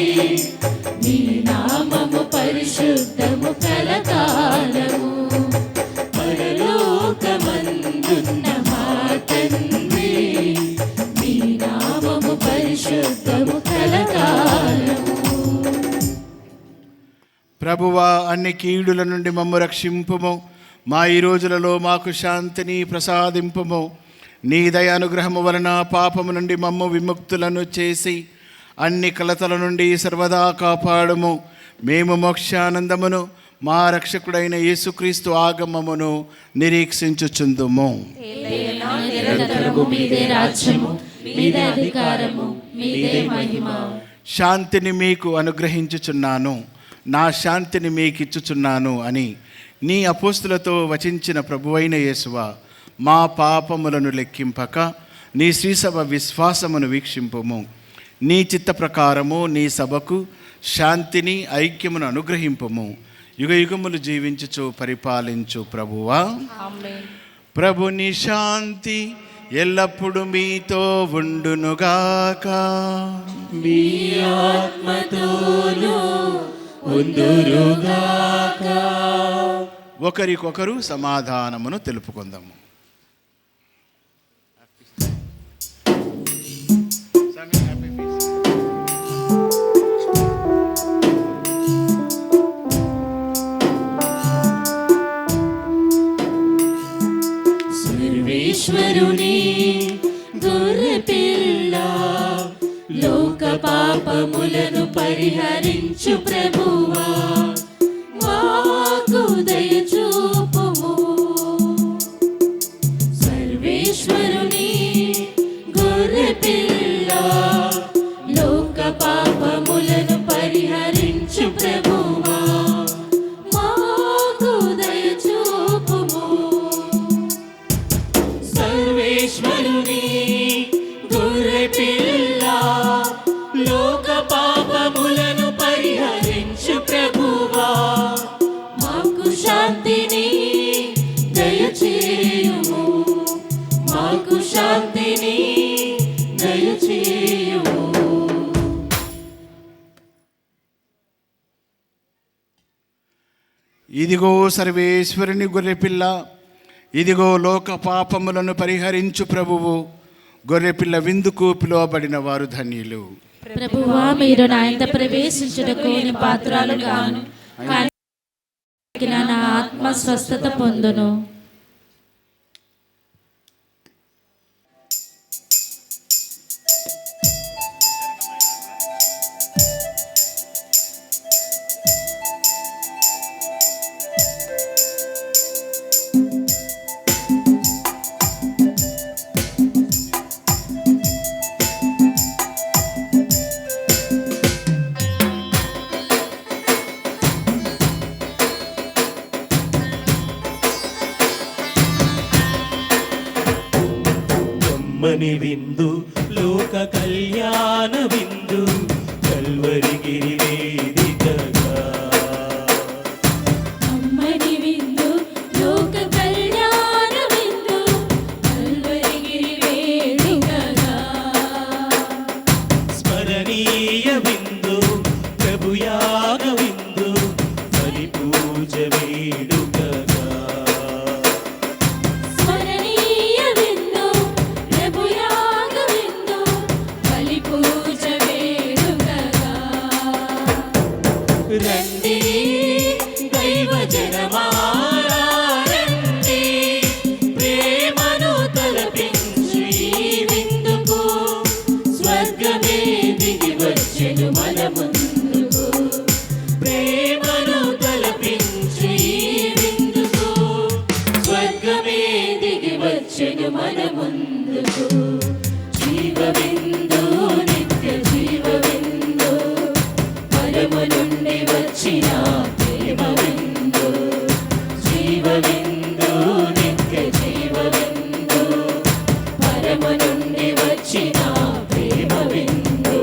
Speaker 1: నీ నామము పరిశుద్ధము కలకాలము. పరలోకమందున్న మా తండ్రి నీ నామము పరిశుద్ధము కలకాలము.
Speaker 4: ప్రభువా, అన్ని కీడుల నుండి మమ్ము రక్షింపుము. మా ఈ రోజులలో మాకు శాంతిని ప్రసాదింపుము. నీ దయ అనుగ్రహము వలన పాపము నుండి మమ్ము విముక్తులను చేసి అన్ని కలతల నుండి సర్వదా కాపాడుము. మేము మోక్షానందమును మా రక్షకుడైన యేసుక్రీస్తు ఆగమమును నిరీక్షించుచుందుము.
Speaker 2: నిరంతరము మీదే రాజ్యము, మీదే అధికారము, మీదే మహిమ.
Speaker 4: శాంతిని మీకు అనుగ్రహించుచున్నాను, నా శాంతిని మీకిచ్చుచున్నాను అని నీ అపోస్తులతో వచించిన ప్రభువైన యేసువా, మా పాపములను లెక్కింపక నీ శ్రీసభ విశ్వాసమును వీక్షింపుము. నీ చిత్త ప్రకారము నీ సభకు శాంతిని ఐక్యమును అనుగ్రహింపుము. యుగ యుగములు జీవించుచు పరిపాలించు ప్రభువా. ప్రభుని శాంతి ఎల్లప్పుడూ మీతో ఉండునుగాక.
Speaker 1: మీ ఆత్మతోనూ ఉందురుగాక.
Speaker 4: ఒకరికొకరు సమాధానమును తెలుపుకుందాము.
Speaker 1: సర్వేశ్వరుని గొర్రెపిల్ల, లోక పాపములను పరిహరించు ప్రభువా, మాకు దయచూపుము. సర్వేశ్వరుని గొర్రెపిల్ల, లోక పాపములను పరిహరించు ప్రభువా, మాకు దయచూపుము. సర్వేశ్వరుని గొర్రెపిల్ల, లోక పాపములను పరిహరించు
Speaker 4: ఇదిగో సర్వేశ్వరుని గొర్రెపిల్ల, ఇదిగో లోక పాపములను పరిహరించు ప్రభువు. గొర్రెపిల్ల విందుకు పిలువబడిన వారు ధన్యులు.
Speaker 11: ప్రభువా, మీరు నా ఇంట ప్రవేశించుటకు నేను పాత్రలు గాను, కానీ నా ఆత్మ స్వస్థత పొందును.
Speaker 1: కమ్మని విందు, లోక కళ్యాణ విందు, కల్వరిగిరి వేదికగా.
Speaker 2: కమ్మని విందు, లోక కళ్యాణ విందు, కల్వరిగిరి వేదికగా.
Speaker 1: స్మరణీయ విందు, ప్రభుయాగ విందు, బలి పూజ వేడుకగా.
Speaker 2: స్మరణీయ విందు, ప్రభుయాగ విందు, బలి పూజ వేడుకగా.
Speaker 1: రండి దైవజనమారా రండి, ప్రేమను తలపించు ఈ విందుకు. స్వర్గమే దిగి వచ్చెను మన ముందుకు. ప్రేమను తలపించు ఈ విందుకు. స్వర్గమే దిగి వచ్చెను మన ముందుకు. జీవ విందు, నిత్య జీవ విందు, పరము నుండి వచ్చిన ప్రేమ విందు. జీవ విందు, నిత్య జీవ విందు, పరము నుండి వచ్చిన ప్రేమ విందు.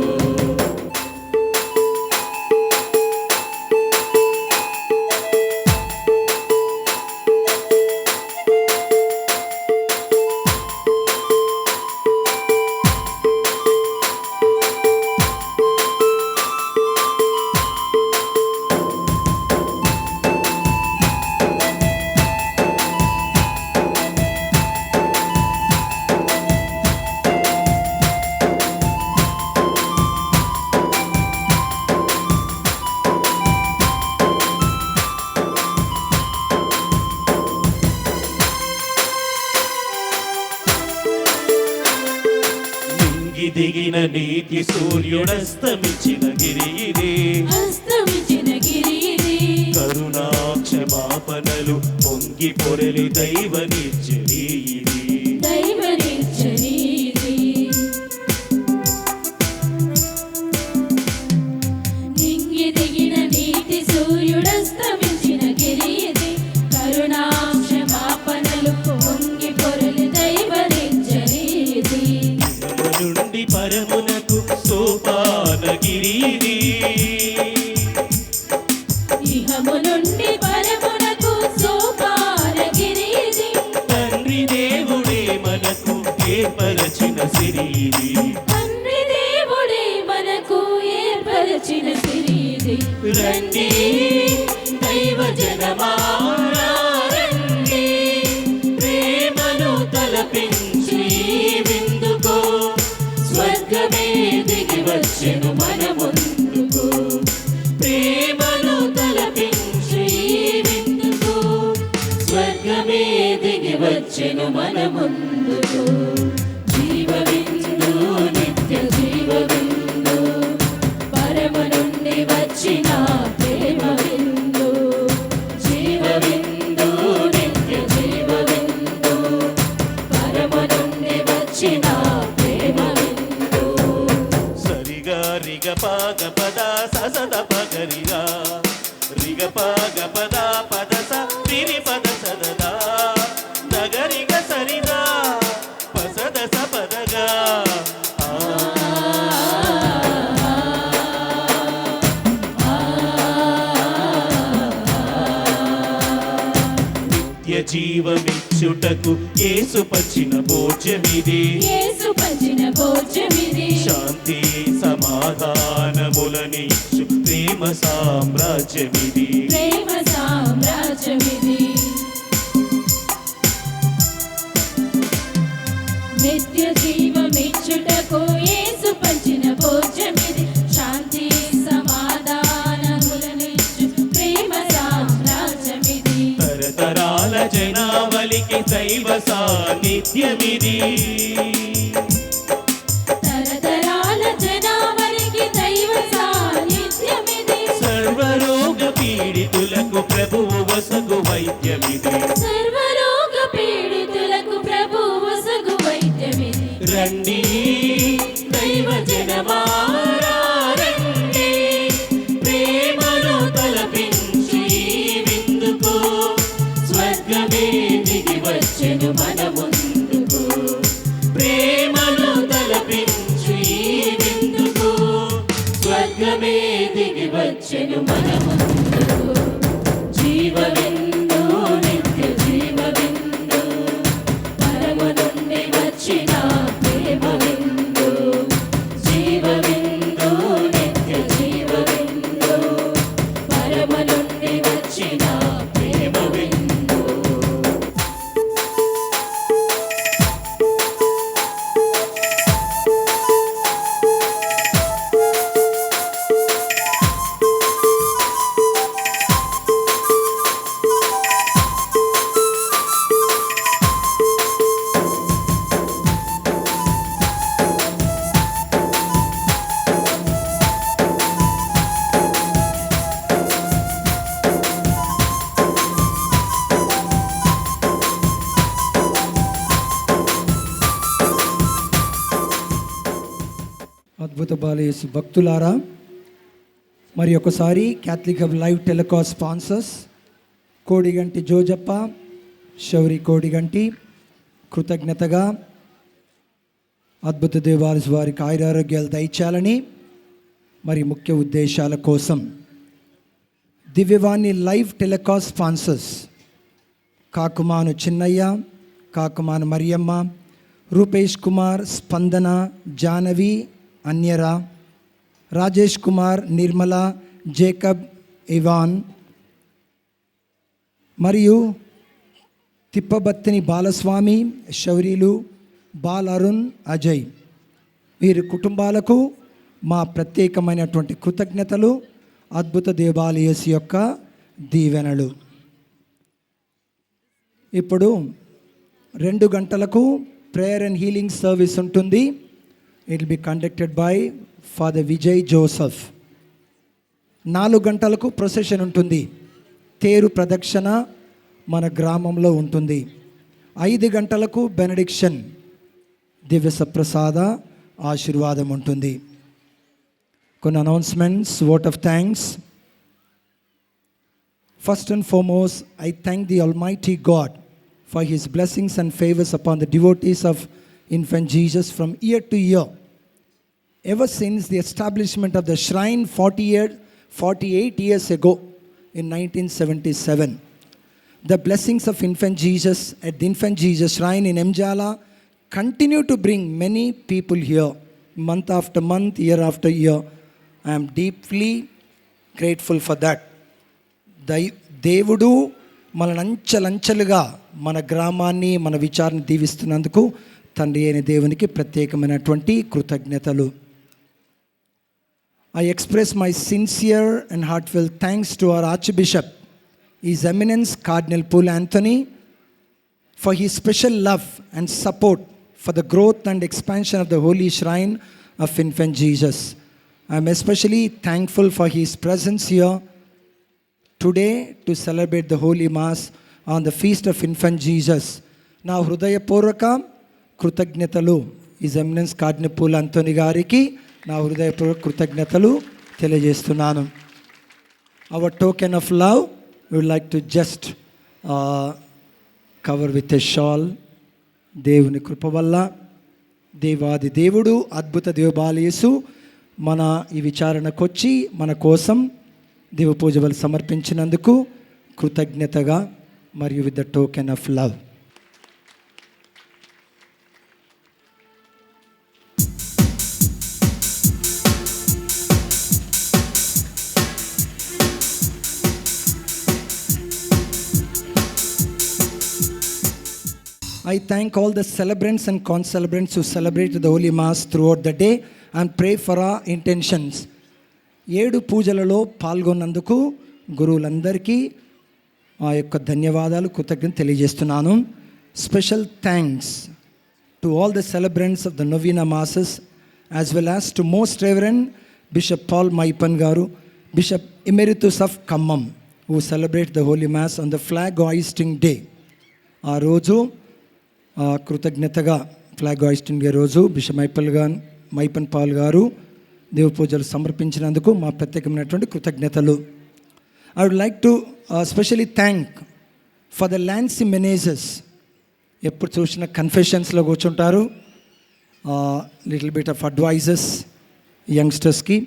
Speaker 1: నింగి దిగిన నీతి సూర్యుడస్తమించిన గిరి ఇది.
Speaker 2: అస్తమించిన గిరి ఇది.
Speaker 1: కరుణా క్షమాపణలు పొంగి పొరలి దైవ నిర్జరి ఇది.
Speaker 2: దైవ నిర్జరి ఇది. నింగి దిగిన నీతి సూర్యుడస్తమించిన గిరి ఇది. కరుణా క్షమాపణలు పొంగి పొరలి దైవ నిర్జరి ఇది.
Speaker 1: ఇహము నుండి పరమునకు సోపానగిరి ఇది.
Speaker 2: ఇహము నుండి పరమునకు సోపానగిరి ఇది.
Speaker 1: తండ్రి దేవుడే మనకు ఏర్పరచిన సిరి ఇది.
Speaker 2: తండ్రి దేవుడే మనకు ఏర్పరచిన సిరి ఇది.
Speaker 1: రండి దైవజనమారా రండి, ప్రేమను తలపించు ఈ విందుకు. స్వర్గమే దిగి వచ్చెను మన ముందుకు. ప్రేమను తలపించు ఈ విందుకు. స్వర్గమే దిగి వచ్చెను మన ముందుకు. జీవ విందు, నిత్య జీవ విందు, పరము నుండి వచ్చిన ప్రేమ విందు. జీవ విందు, నిత్య జీవ విందు, పరము నుండి వచ్చిన ప్రేమ విందు. సరిగా రిగ పాగ పద ససద పగరిగా, రిగ పాగ పద పద స తిరి పద సదదా, నగరిగ సరిదా పసద స పదగా. నిత్య జీవమిచ్చుటకు యేసు పంచిన భోజ్యమిది.
Speaker 2: యేసు పంచిన భోజ్యమిది.
Speaker 1: శాంతి సమాధానములనిచ్చు ప్రేమ సామ్రాజ్యమిది.
Speaker 2: ప్రేమ సామ్రాజ్యమిది.
Speaker 1: జనావళికి దైవ సాన్నిధ్యమిది.
Speaker 11: తరతరాల జనావళికి దైవ సాన్నిధ్యమిది.
Speaker 1: సర్వరోగ పీడితులకు ప్రభువు వసగు వైద్యమిది.
Speaker 11: సర్వరోగ పీడితులకు ప్రభువు వసగు వైద్యమిది.
Speaker 1: రండి దైవ జనమారా రండి, ప్రేమను తలపించి విందుకు స్వర్గమే దిగి వచ్చెను మన ముందుకు. ప్రేమను తలపించి విందుకు స్వర్గమే దిగి వచ్చెను మన ముందుకు. జీవవిందు నిత్య జీవవిందు, పరమ నుండి వచ్చిన ప్రేమ విందు. జీవవిందు నిత్య జీవవిందు, పరమ నుండి వచ్చిన ప్రేమ విందు.
Speaker 3: అద్భుత బాలయేసు భక్తులారా, మరి ఒకసారి Catholic hub live telecast sponsors Kodiganti Jojappa, Shouri Kodiganti కృతజ్ఞతగా అద్భుత దేవాలయ వారికి ఆయురారోగ్యాలు దయచేయాలని, మరి ముఖ్య ఉద్దేశాల కోసం Divyavani live telecast sponsors Kakumanu Chinnayya, Kakumanu Mariyamma, Rupesh Kumar, Spandana, Janavi, Anyara, Rajesh Kumar, Nirmala, Jacob, Ivan మరియు తిప్పబత్తిని బాలస్వామి, శౌరీలు, బాల్ అరుణ్, అజయ్ వీరి కుటుంబాలకు మా ప్రత్యేకమైనటువంటి కృతజ్ఞతలు, అద్భుత దేవాలయస్ యొక్క దీవెనలు. ఇప్పుడు 2 గంటలకు ప్రేయర్ అండ్ హీలింగ్ సర్వీస్ ఉంటుంది. It will be conducted by father Vijay Joseph. 4 గంటలకు ప్రొసెషన్ ఉంటుంది. తేరు ప్రదక్షిణ మన గ్రామంలో ఉంటుంది. 5 గంటలకు బెనడిక్షన్ దివ్య సప్రసాద ఆశీర్వాదం ఉంటుంది. కొన్ని announcements, vote of thanks. First and foremost, I thank the Almighty God for His blessings and favors upon the devotees of Infant Jesus from year to year. Ever since the establishment of the shrine 48 years ago in 1977, the blessings of Infant Jesus at the Infant Jesus Shrine in Mjala continue to bring many people here, month after month, year after year. I am deeply grateful for that. దేవుడు మనలంచెలంచెలుగా మన గ్రామాన్ని, మన విచారణ దీవిస్తున్నందుకు తండ్రి అయిన దేవునికి ప్రత్యేకమైనటువంటి కృతజ్ఞతలు. I express my sincere and heartfelt thanks to our Archbishop, His Eminence Cardinal Paul Anthony, for his special love and support for the growth and expansion of the Holy Shrine of Infant Jesus. I am especially thankful for his presence here today to celebrate the Holy Mass on the feast of Infant Jesus. నా హృదయపూర్వక కృతజ్ఞతలు His Eminence Cardinal Paul Anthony గారికి నా హృదయపూర్వక కృతజ్ఞతలు తెలియజేస్తున్నాను. Our token of love, we would like to just cover with a shawl. దేవుని కృప వల్ల దేవాది దేవుడు అద్భుత దేవబాలయేసు మన ఈ విచారణకు వచ్చి మన కోసం దేవ పూజలు సమర్పించినందుకు కృతజ్ఞతగా మరియు with the token of love. I thank all the celebrants and concelebrants who celebrated the Holy Mass throughout the day and pray for our intentions. 7 పూజలలో పాల్గొన్నందుకు గురువులందరికీ ఆ యొక్క ధన్యవాదాలు, కృతజ్ఞతలు తెలియజేస్తున్నాను. Special thanks to all the celebrants of the Novena Masses, as well as to Most Reverend Bishop Paul Maipan Garu, Bishop Emeritus of Khammam, who celebrate the Holy Mass on the flag hoisting day. ఆ రోజు కృతజ్ఞతగా flag hoisting day రోజు bishop మైపన్ Paul గారు దేవ పూజలు సమర్పించినందుకు మా ప్రత్యేకమైనటువంటి కృతజ్ఞతలు. I would like to specially thank for the Lancy Menezes. ఎప్పుడు చూసిన కన్ఫెషన్స్లో కూర్చుంటారు, లిటిల్ బిట్ ఆఫ్ అడ్వైజెస్ యంగ్స్టర్స్కి.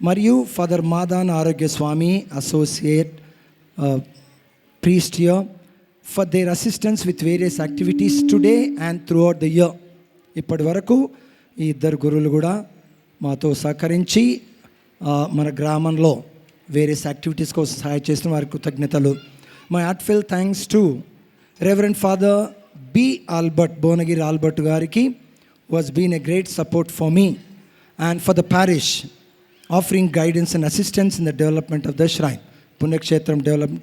Speaker 3: మరియు father Madan Arogya Swamy associate priest here for their assistance with various activities today and throughout the year. ఇప్పటి వరకు ఈ ఇద్దరు గురువులు కూడా మాతో సహకరించి మన గ్రామంలో వేరియస్ యాక్టివిటీస్ కోసం సహాయం చేసిన వారికి కృతజ్ఞతలు. My heartfelt thanks to reverend father B. Albert, Bonagiri Albert Gariki, who has been a great support for me and for the parish, offering guidance and assistance in the development of the shrine. పుణ్యక్షేత్రం develop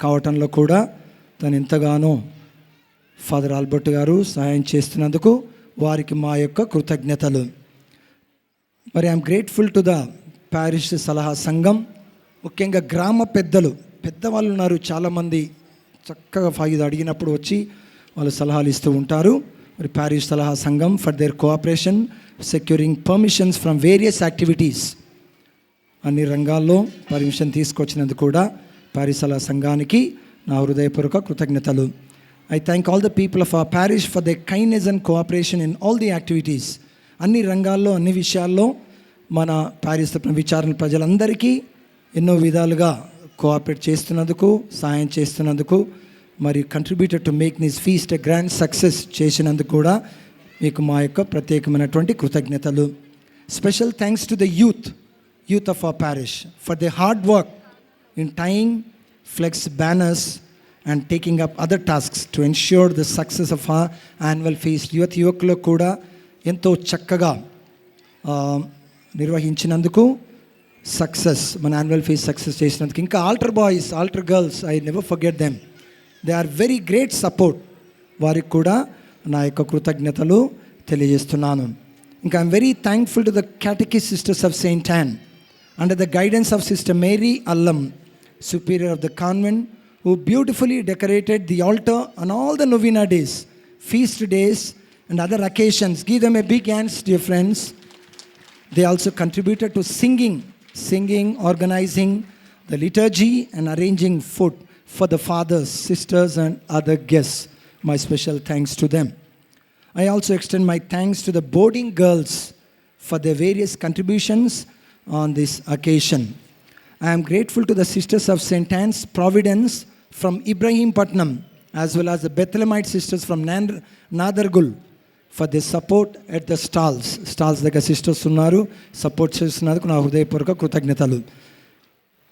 Speaker 3: కావటంలో కూడా తను ఎంతగానో father Albert గారు సహాయం చేస్తున్నందుకు వారికి మా యొక్క కృతజ్ఞతలు. మరి I'm grateful to the parish సలహా సంఘం, ముఖ్యంగా గ్రామ పెద్దవాళ్ళు ఉన్నారు చాలామంది, చక్కగా ఇది అడిగినప్పుడు వచ్చి వాళ్ళు సలహాలు ఇస్తూ ఉంటారు. మరి ప్యారిష్ సలహా సంఘం for their cooperation securing permissions from various activities, అన్ని రంగాల్లో పర్మిషన్ తీసుకొచ్చినందుకు కూడా ప్యారిష్ సలహా సంఘానికి నా హృదయపూర్వక కృతజ్ఞతలు. I thank all the people of our parish for the kindness and cooperation in all the activities. అన్ని రంగాల్లో అన్ని విషయాల్లో మన ప్యారిష్ విచారణ ప్రజలందరికీ ఎన్నో విధాలుగా కోఆపరేట్ చేస్తున్నందుకు, సహాయం చేస్తున్నందుకు, మరి contributed to make this feast a grand success చేసినందుకు కూడా మీకు మా యొక్క ప్రత్యేకమైనటువంటి కృతజ్ఞతలు. Special thanks to the youth of our parish for the hard work in tying flex banners and taking up other tasks to ensure the success of our annual feast. యువకులు కూడా ఎంతో చక్కగా నిర్వహించినందుకు, సక్సెస్ మన యాన్యువల్ ఫీస్ట్ సక్సెస్ చేసినందుకు. ఇంకా altar boys, altar girls, I never forget them, they are very great support. వారికి కూడా నా యొక్క కృతజ్ఞతలు తెలియజేస్తున్నాను. ఇంకా I'm very thankful to the catechist sisters of Saint Ann under the guidance of Sister Mary Allam, superior of the convent, who beautifully decorated the altar on all the novena days, feast days and other occasions. Give them a big hands, dear friends. They also contributed to singing, organizing the liturgy and arranging food for the fathers, sisters and other guests. My special thanks to them. I also extend my thanks to the boarding girls for their various contributions on this occasion. I am grateful to the sisters of St. Anne's Providence from Ibrahimpatnam, as well as the Bethlehemite sisters from Nadargul for their support at the stalls దగ్గర sisters ఉన్నారు, support చేస్తున్నందుకు నా హృదయపూర్వక కృతజ్ఞతలు.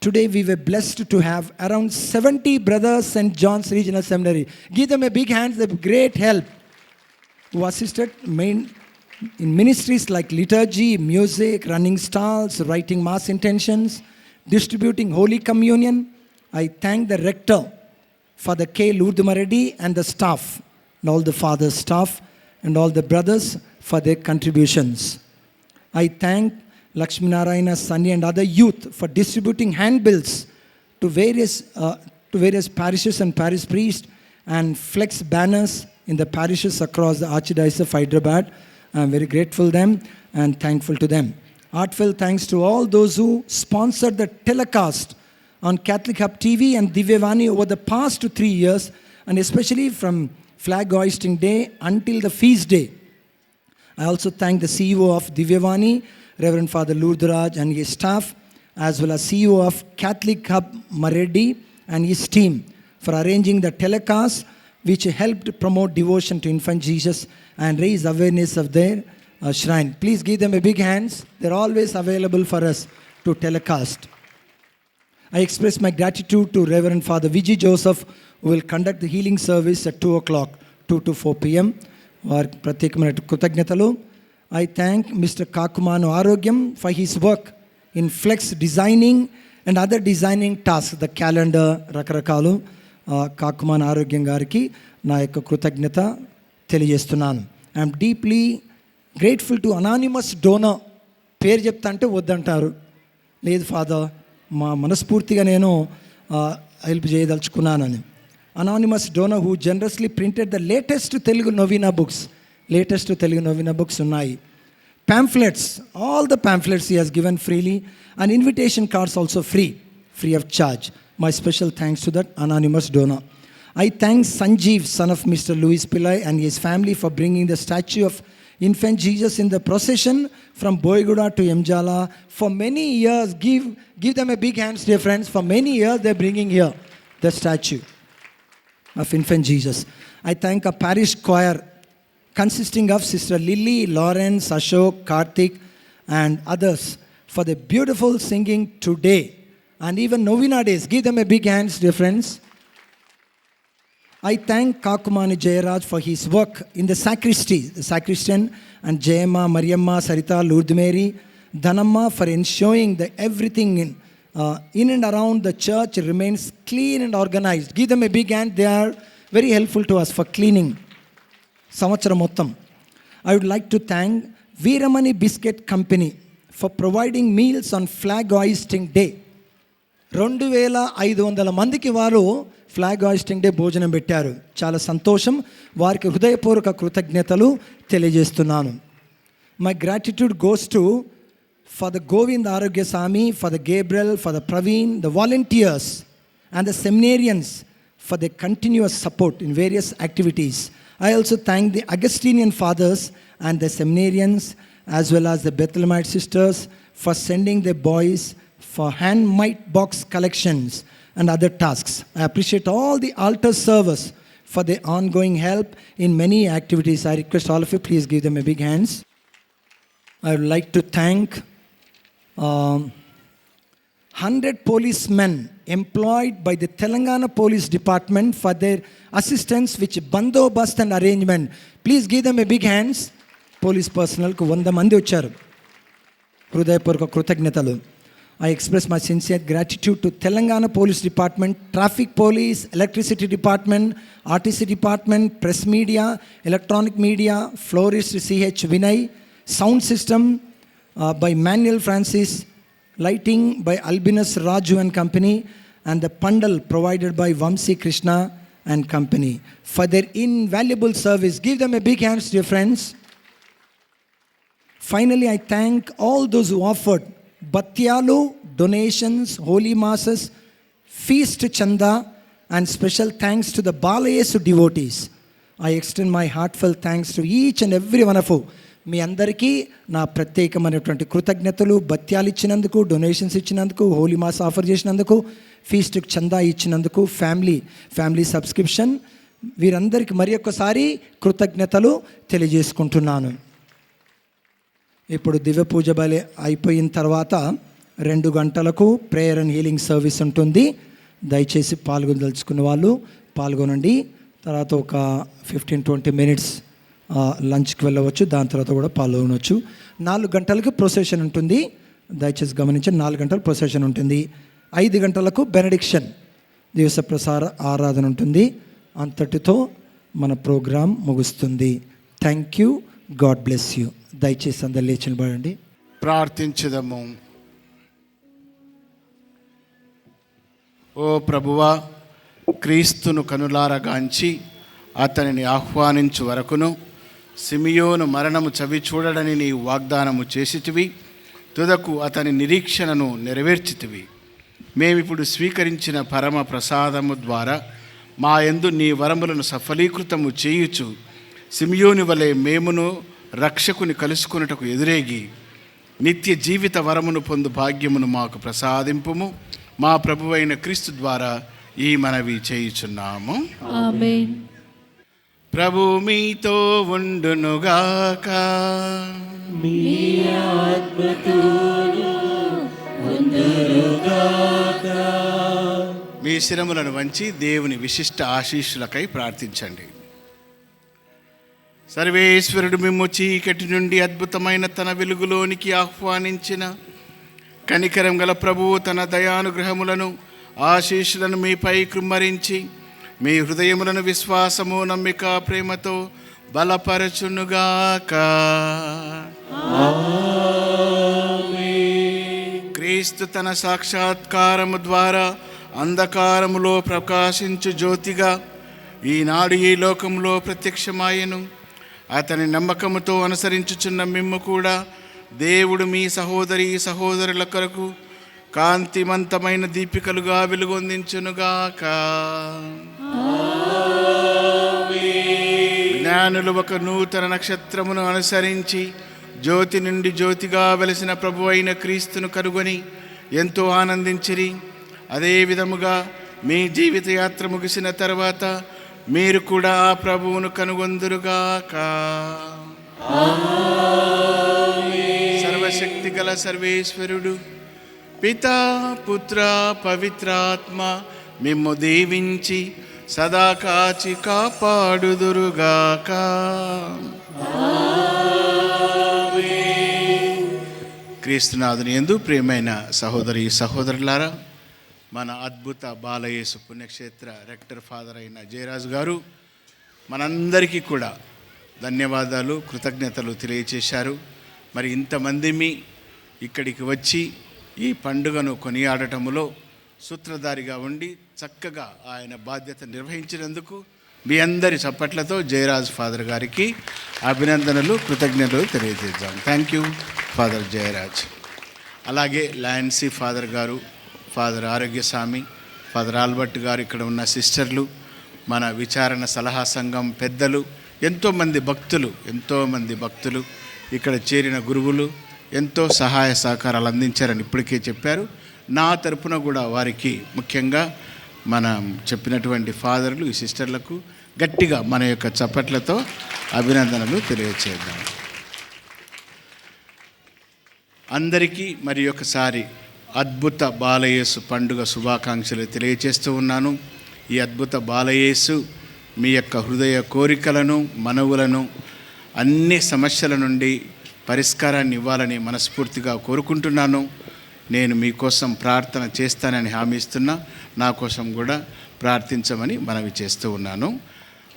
Speaker 3: Today we were blessed to have around 70 brothers St. John's Regional Seminary. Give them a big hand, they're great help, who assisted in ministries like liturgy, music, running stalls, writing mass intentions, distributing Holy Communion. I thank the rector, Father K. Lourdumaredi, and the staff, and all the father's staff, and all the brothers for their contributions. I thank Lakshmi Narayana, Sunny, and other youth for distributing handbills to various parishes and parish priests and flex banners in the parishes across the Archdiocese of Hyderabad. I am very grateful to them and thankful to them. Heartfelt thanks to all those who sponsored the telecast on Catholic Hub TV and Divyavani over the past 3 years, and especially from flag hoisting day until the feast day. I also thank the CEO of Divyavani, Reverend Father Lourdaraj, and his staff, as well as CEO of Catholic Hub Mareddy and his team for arranging the telecast, which helped promote devotion to infant Jesus and raise awareness of their shrine. Please give them a big hands. They're always available for us to telecast. I express my gratitude to Reverend Father Vijay Joseph, who will conduct the healing service at 2 o'clock, 2 to 4 p.m. వారికి ప్రత్యేకమైన కృతజ్ఞతలు. I thank Mr. Kakumanu Arogyam for his work in flex designing and other designing tasks, the calendar, రకరకాలు. కాకుమాన్ ఆరోగ్యం గారికి నా యొక్క కృతజ్ఞత తెలియజేస్తున్నాను. I'm deeply grateful to anonymous donor. పేరు చెప్తా అంటే వద్దంటారు. లేదు ఫాదర్, మా మనస్ఫూర్తిగా నేను హెల్ప్ చేయదలుచుకున్నానని. Anonymous donor who generously printed the latest Telugu novena books ఉన్నాయి. pamphlets, all the pamphlets he has given freely, and invitation cards also free of charge. My special thanks to that anonymous donor. I thank Sanjeev, son of Mr. Louis Pillai, and his family for bringing the statue of infant Jesus in the procession from Boyguda to Emjala. For many years, give them a big hands, dear friends. For many years they're bringing here the statue of infant Jesus. I thank a parish choir consisting of Sister Lily, Lawrence, Ashok, Karthik, and others for the beautiful singing today and even Novena days. Give them a big hands, dear friends. I thank Kakumani Jayaraj for his work in the sacristy, the sacristan, and Jayama, Mariamma, Sarita, Lourdes Mary, Dhanamma for ensuring that everything in and around the church remains clean and organized. Give them a big hand. They are very helpful to us for cleaning. సంవత్సరం మొత్తం. I would like to thank Veeramani Biscuit Company for providing meals on flag hoisting day. 2500 మందికి వారు flag hoisting day భోజనం పెట్టారు. చాలా సంతోషం. వారికి హృదయపూర్వక కృతజ్ఞతలు తెలియజేస్తున్నాను. My gratitude goes to for the Govind Arogya Sami, for the Gabriel, for the Praveen, the volunteers and the seminarians for their continuous support in various activities. I also thank the Augustinian fathers and the seminarians as well as the Bethlehemite sisters for sending their boys for hand-made box collections and other tasks. I appreciate all the altar servers for their ongoing help in many activities. I request all of you, please give them a big hands. I would like to thank 100 policemen employed by the Telangana Police Department for their assistance with bandobast and arrangement. Please give them a big hands. Police personnel ku 100 mandi vacharu. హృదయపూర్వక కృతజ్ఞతలు. I express my sincere gratitude to Telangana Police Department, Traffic Police, Electricity Department, RTC Department, Press Media, Electronic Media, Florist CH Vinay, Sound System by Manuel Francis, Lighting by Albinus Raju and Company, and the Pandal provided by Vamsi Krishna and Company for their invaluable service. Give them a big hands, dear friends. Finally, I thank all those who offered Batyalu, donations, holy masses, feast chanda, and special thanks to the Balayesu devotees. I extend my heartfelt thanks to each and every one of you. మీ అందరికీ నా ప్రత్యేకమైనటువంటి కృతజ్ఞతలు. బత్యాలు ఇచ్చినందుకు, donations ఇచ్చినందుకు, Holi mass offer చేసినందుకు, ఫీస్ట్కి చందా ఇచ్చినందుకు, family subscription, వీరందరికీ మరి ఒక్కసారి కృతజ్ఞతలు తెలియజేసుకుంటున్నాను. ఇప్పుడు దివ్య పూజ బలి అయిపోయిన తర్వాత 2 గంటలకు ప్రేయర్ అండ్ హీలింగ్ సర్వీస్ ఉంటుంది. దయచేసి పాల్గొనదలుచుకున్న వాళ్ళు పాల్గొనండి. తర్వాత ఒక 15-20 మినిట్స్ లంచ్కి వెళ్ళవచ్చు. దాని తర్వాత కూడా పాల్గొనవచ్చు. 4 గంటలకు ప్రొసెషన్ ఉంటుంది. దయచేసి గమనించండి, 4 గంటలు ప్రొసెషన్ ఉంటుంది. 5 గంటలకు బెనడిక్షన్ దివస ప్రసార ఆరాధన ఉంటుంది. అంతటితో మన ప్రోగ్రాం ముగుస్తుంది. Thank you. God bless you. దయచేసి అందరు లేచి నిలబడండి.
Speaker 4: ప్రార్థించుదము. ఓ ప్రభువా, క్రీస్తును కనులారగాంచి అతనిని ఆహ్వానించు వరకును సిమియోను మరణము చవి చూడడని నీ వాగ్దానము చేసితివి. తుదకు అతని నిరీక్షణను నెరవేర్చితివి. మేమిప్పుడు స్వీకరించిన పరమ ప్రసాదము ద్వారా మా యందు నీ వరములను సఫలీకృతము చేయుచు సిమియోని వలె మేమును రక్షకుని కలుసుకున్నటకు ఎదురేగి నిత్య జీవిత వరమును పొందు భాగ్యమును మాకు ప్రసాదింపుము. మా ప్రభువైన క్రీస్తు ద్వారా ఈ మనవి చేయుచున్నాము.
Speaker 11: ఆమేన్.
Speaker 4: ప్రభు మీతో ఉండునుగాక.
Speaker 1: మీ ఆత్మతోను ఉండునుగాక.
Speaker 4: మీ శిరములను వంచి దేవుని విశిష్ట ఆశీస్సులకై ప్రార్థించండి. సర్వేశ్వరుడు మిమ్ము చీకటి నుండి అద్భుతమైన తన వెలుగులోనికి ఆహ్వానించిన కనికరం గల ప్రభువు తన దయానుగ్రహములను ఆశీస్సులను మీపై కృమ్మరించి మీ హృదయములను విశ్వాసము, నమ్మిక, ప్రేమతో బలపరచునుగాక. క్రీస్తు తన సాక్షాత్కారము ద్వారా అంధకారములో ప్రకాశించు జ్యోతిగా ఈనాడు ఈ లోకంలో ప్రత్యక్షమాయెను. అతని నమ్మకముతో అనుసరించుచున్న మిమ్ము కూడా దేవుడు మీ సహోదరుల కొరకు కాంతిమంతమైన దీపికలుగా వెలుగొందించునుగాక. జ్ఞానులు ఒక నూతన నక్షత్రమును అనుసరించి జ్యోతి నుండి జ్యోతిగా వెలిసిన ప్రభు అయిన క్రీస్తును కనుగొని ఎంతో ఆనందించిరి. అదే విధముగా మీ జీవిత యాత్ర ముగిసిన తర్వాత మీరు కూడా ఆ ప్రభువును కనుగొందురుగాక. సర్వశక్తి గల సర్వేశ్వరుడు పితా, పుత్ర, పవిత్రాత్మ మిమ్ము దీవించి సదా కాచి కాపాడుదురుగాక. క్రీస్తునాథుని యందు ప్రియమైన సహోదరులారా, మన అద్భుత బాలయేసు పుణ్యక్షేత్ర రెక్టర్ ఫాదర్ అయిన జయరాజు గారు మనందరికీ కూడా ధన్యవాదాలు, కృతజ్ఞతలు తెలియచేశారు. మరి ఇంతమంది ఇక్కడికి వచ్చి ఈ పండుగను కొనియాడటములో సూత్రధారిగా ఉండి చక్కగా ఆయన బాధ్యత నిర్వహించినందుకు మీ అందరి చప్పట్లతో జయరాజ్ ఫాదర్ గారికి అభినందనలు, కృతజ్ఞతలు తెలియజేద్దాం. Thank you father Jayaraj. అలాగే లాయన్సీ ఫాదర్ గారు, ఫాదర్ ఆరోగ్యస్వామి, ఫాదర్ ఆల్బర్ట్ గారు, ఇక్కడ ఉన్న సిస్టర్లు, మన విచారణ సలహా సంఘం పెద్దలు, ఎంతోమంది భక్తులు, ఇక్కడ చేరిన గురువులు ఎంతో సహాయ సహకారాలు అందించారని ఇప్పటికే చెప్పారు. నా తరపున కూడా వారికి, ముఖ్యంగా మనం చెప్పినటువంటి ఫాదర్లు, ఈ సిస్టర్లకు గట్టిగా మన యొక్క చప్పట్లతో అభినందనలు తెలియచేద్దాం. అందరికీ మరి ఒకసారి అద్భుత బాలయేసు పండుగ శుభాకాంక్షలు తెలియచేస్తూ ఉన్నాను. ఈ అద్భుత బాలయేసు మీ యొక్క హృదయ కోరికలను, మనవులను, అన్ని సమస్యల నుండి పరిష్కారాన్ని ఇవ్వాలని మనస్ఫూర్తిగా కోరుకుంటున్నాను. నేను మీకోసం ప్రార్థన చేస్తానని హామీ ఇస్తున్నా. నా కోసం కూడా ప్రార్థించమని మనవి చేస్తూ ఉన్నాను.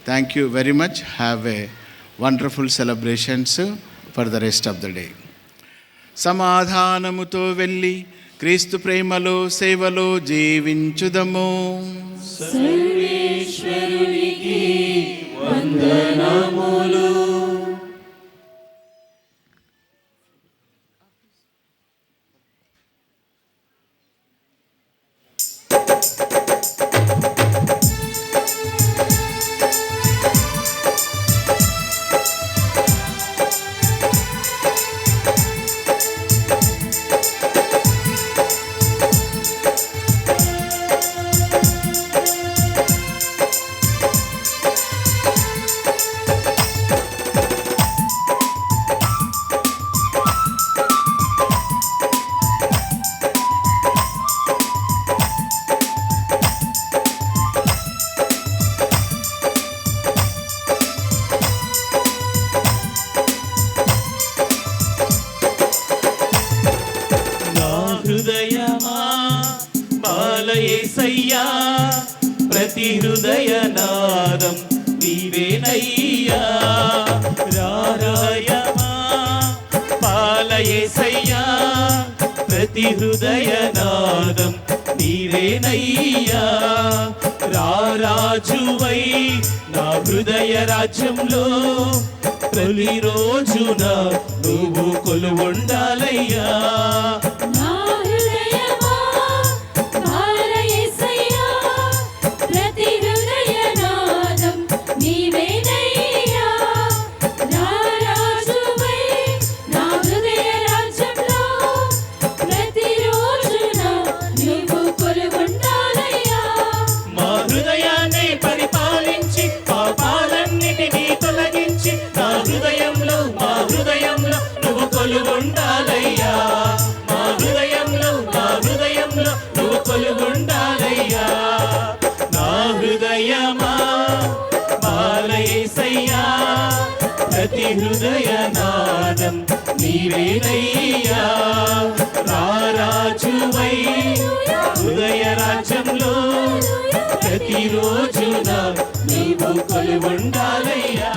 Speaker 4: Thank you very much. Have a wonderful celebrations for the rest of the day. సమాధానముతో వెళ్ళి క్రీస్తు ప్రేమలో, సేవలో జీవించుదము.
Speaker 1: సర్వేశ్వరునికి వందనములు.
Speaker 10: యేసయ్యా ప్రతి హృదయ నాదం నీవేనయ్యా రారాయమా పాల యేసయ్యా ప్రతి హృదయ నాదం నీవేనయ్యా రారాజువై నా హృదయ రాజ్యంలో ప్రతి రోజున నువ్వు కొలువుండాలయ్యా ప్రతి హృదయ నాదం నీవేనయ్యా రారాజువై హృదయ రాజ్యంలో ప్రతిరోజున నీవు కొలువుండాలయ్యా.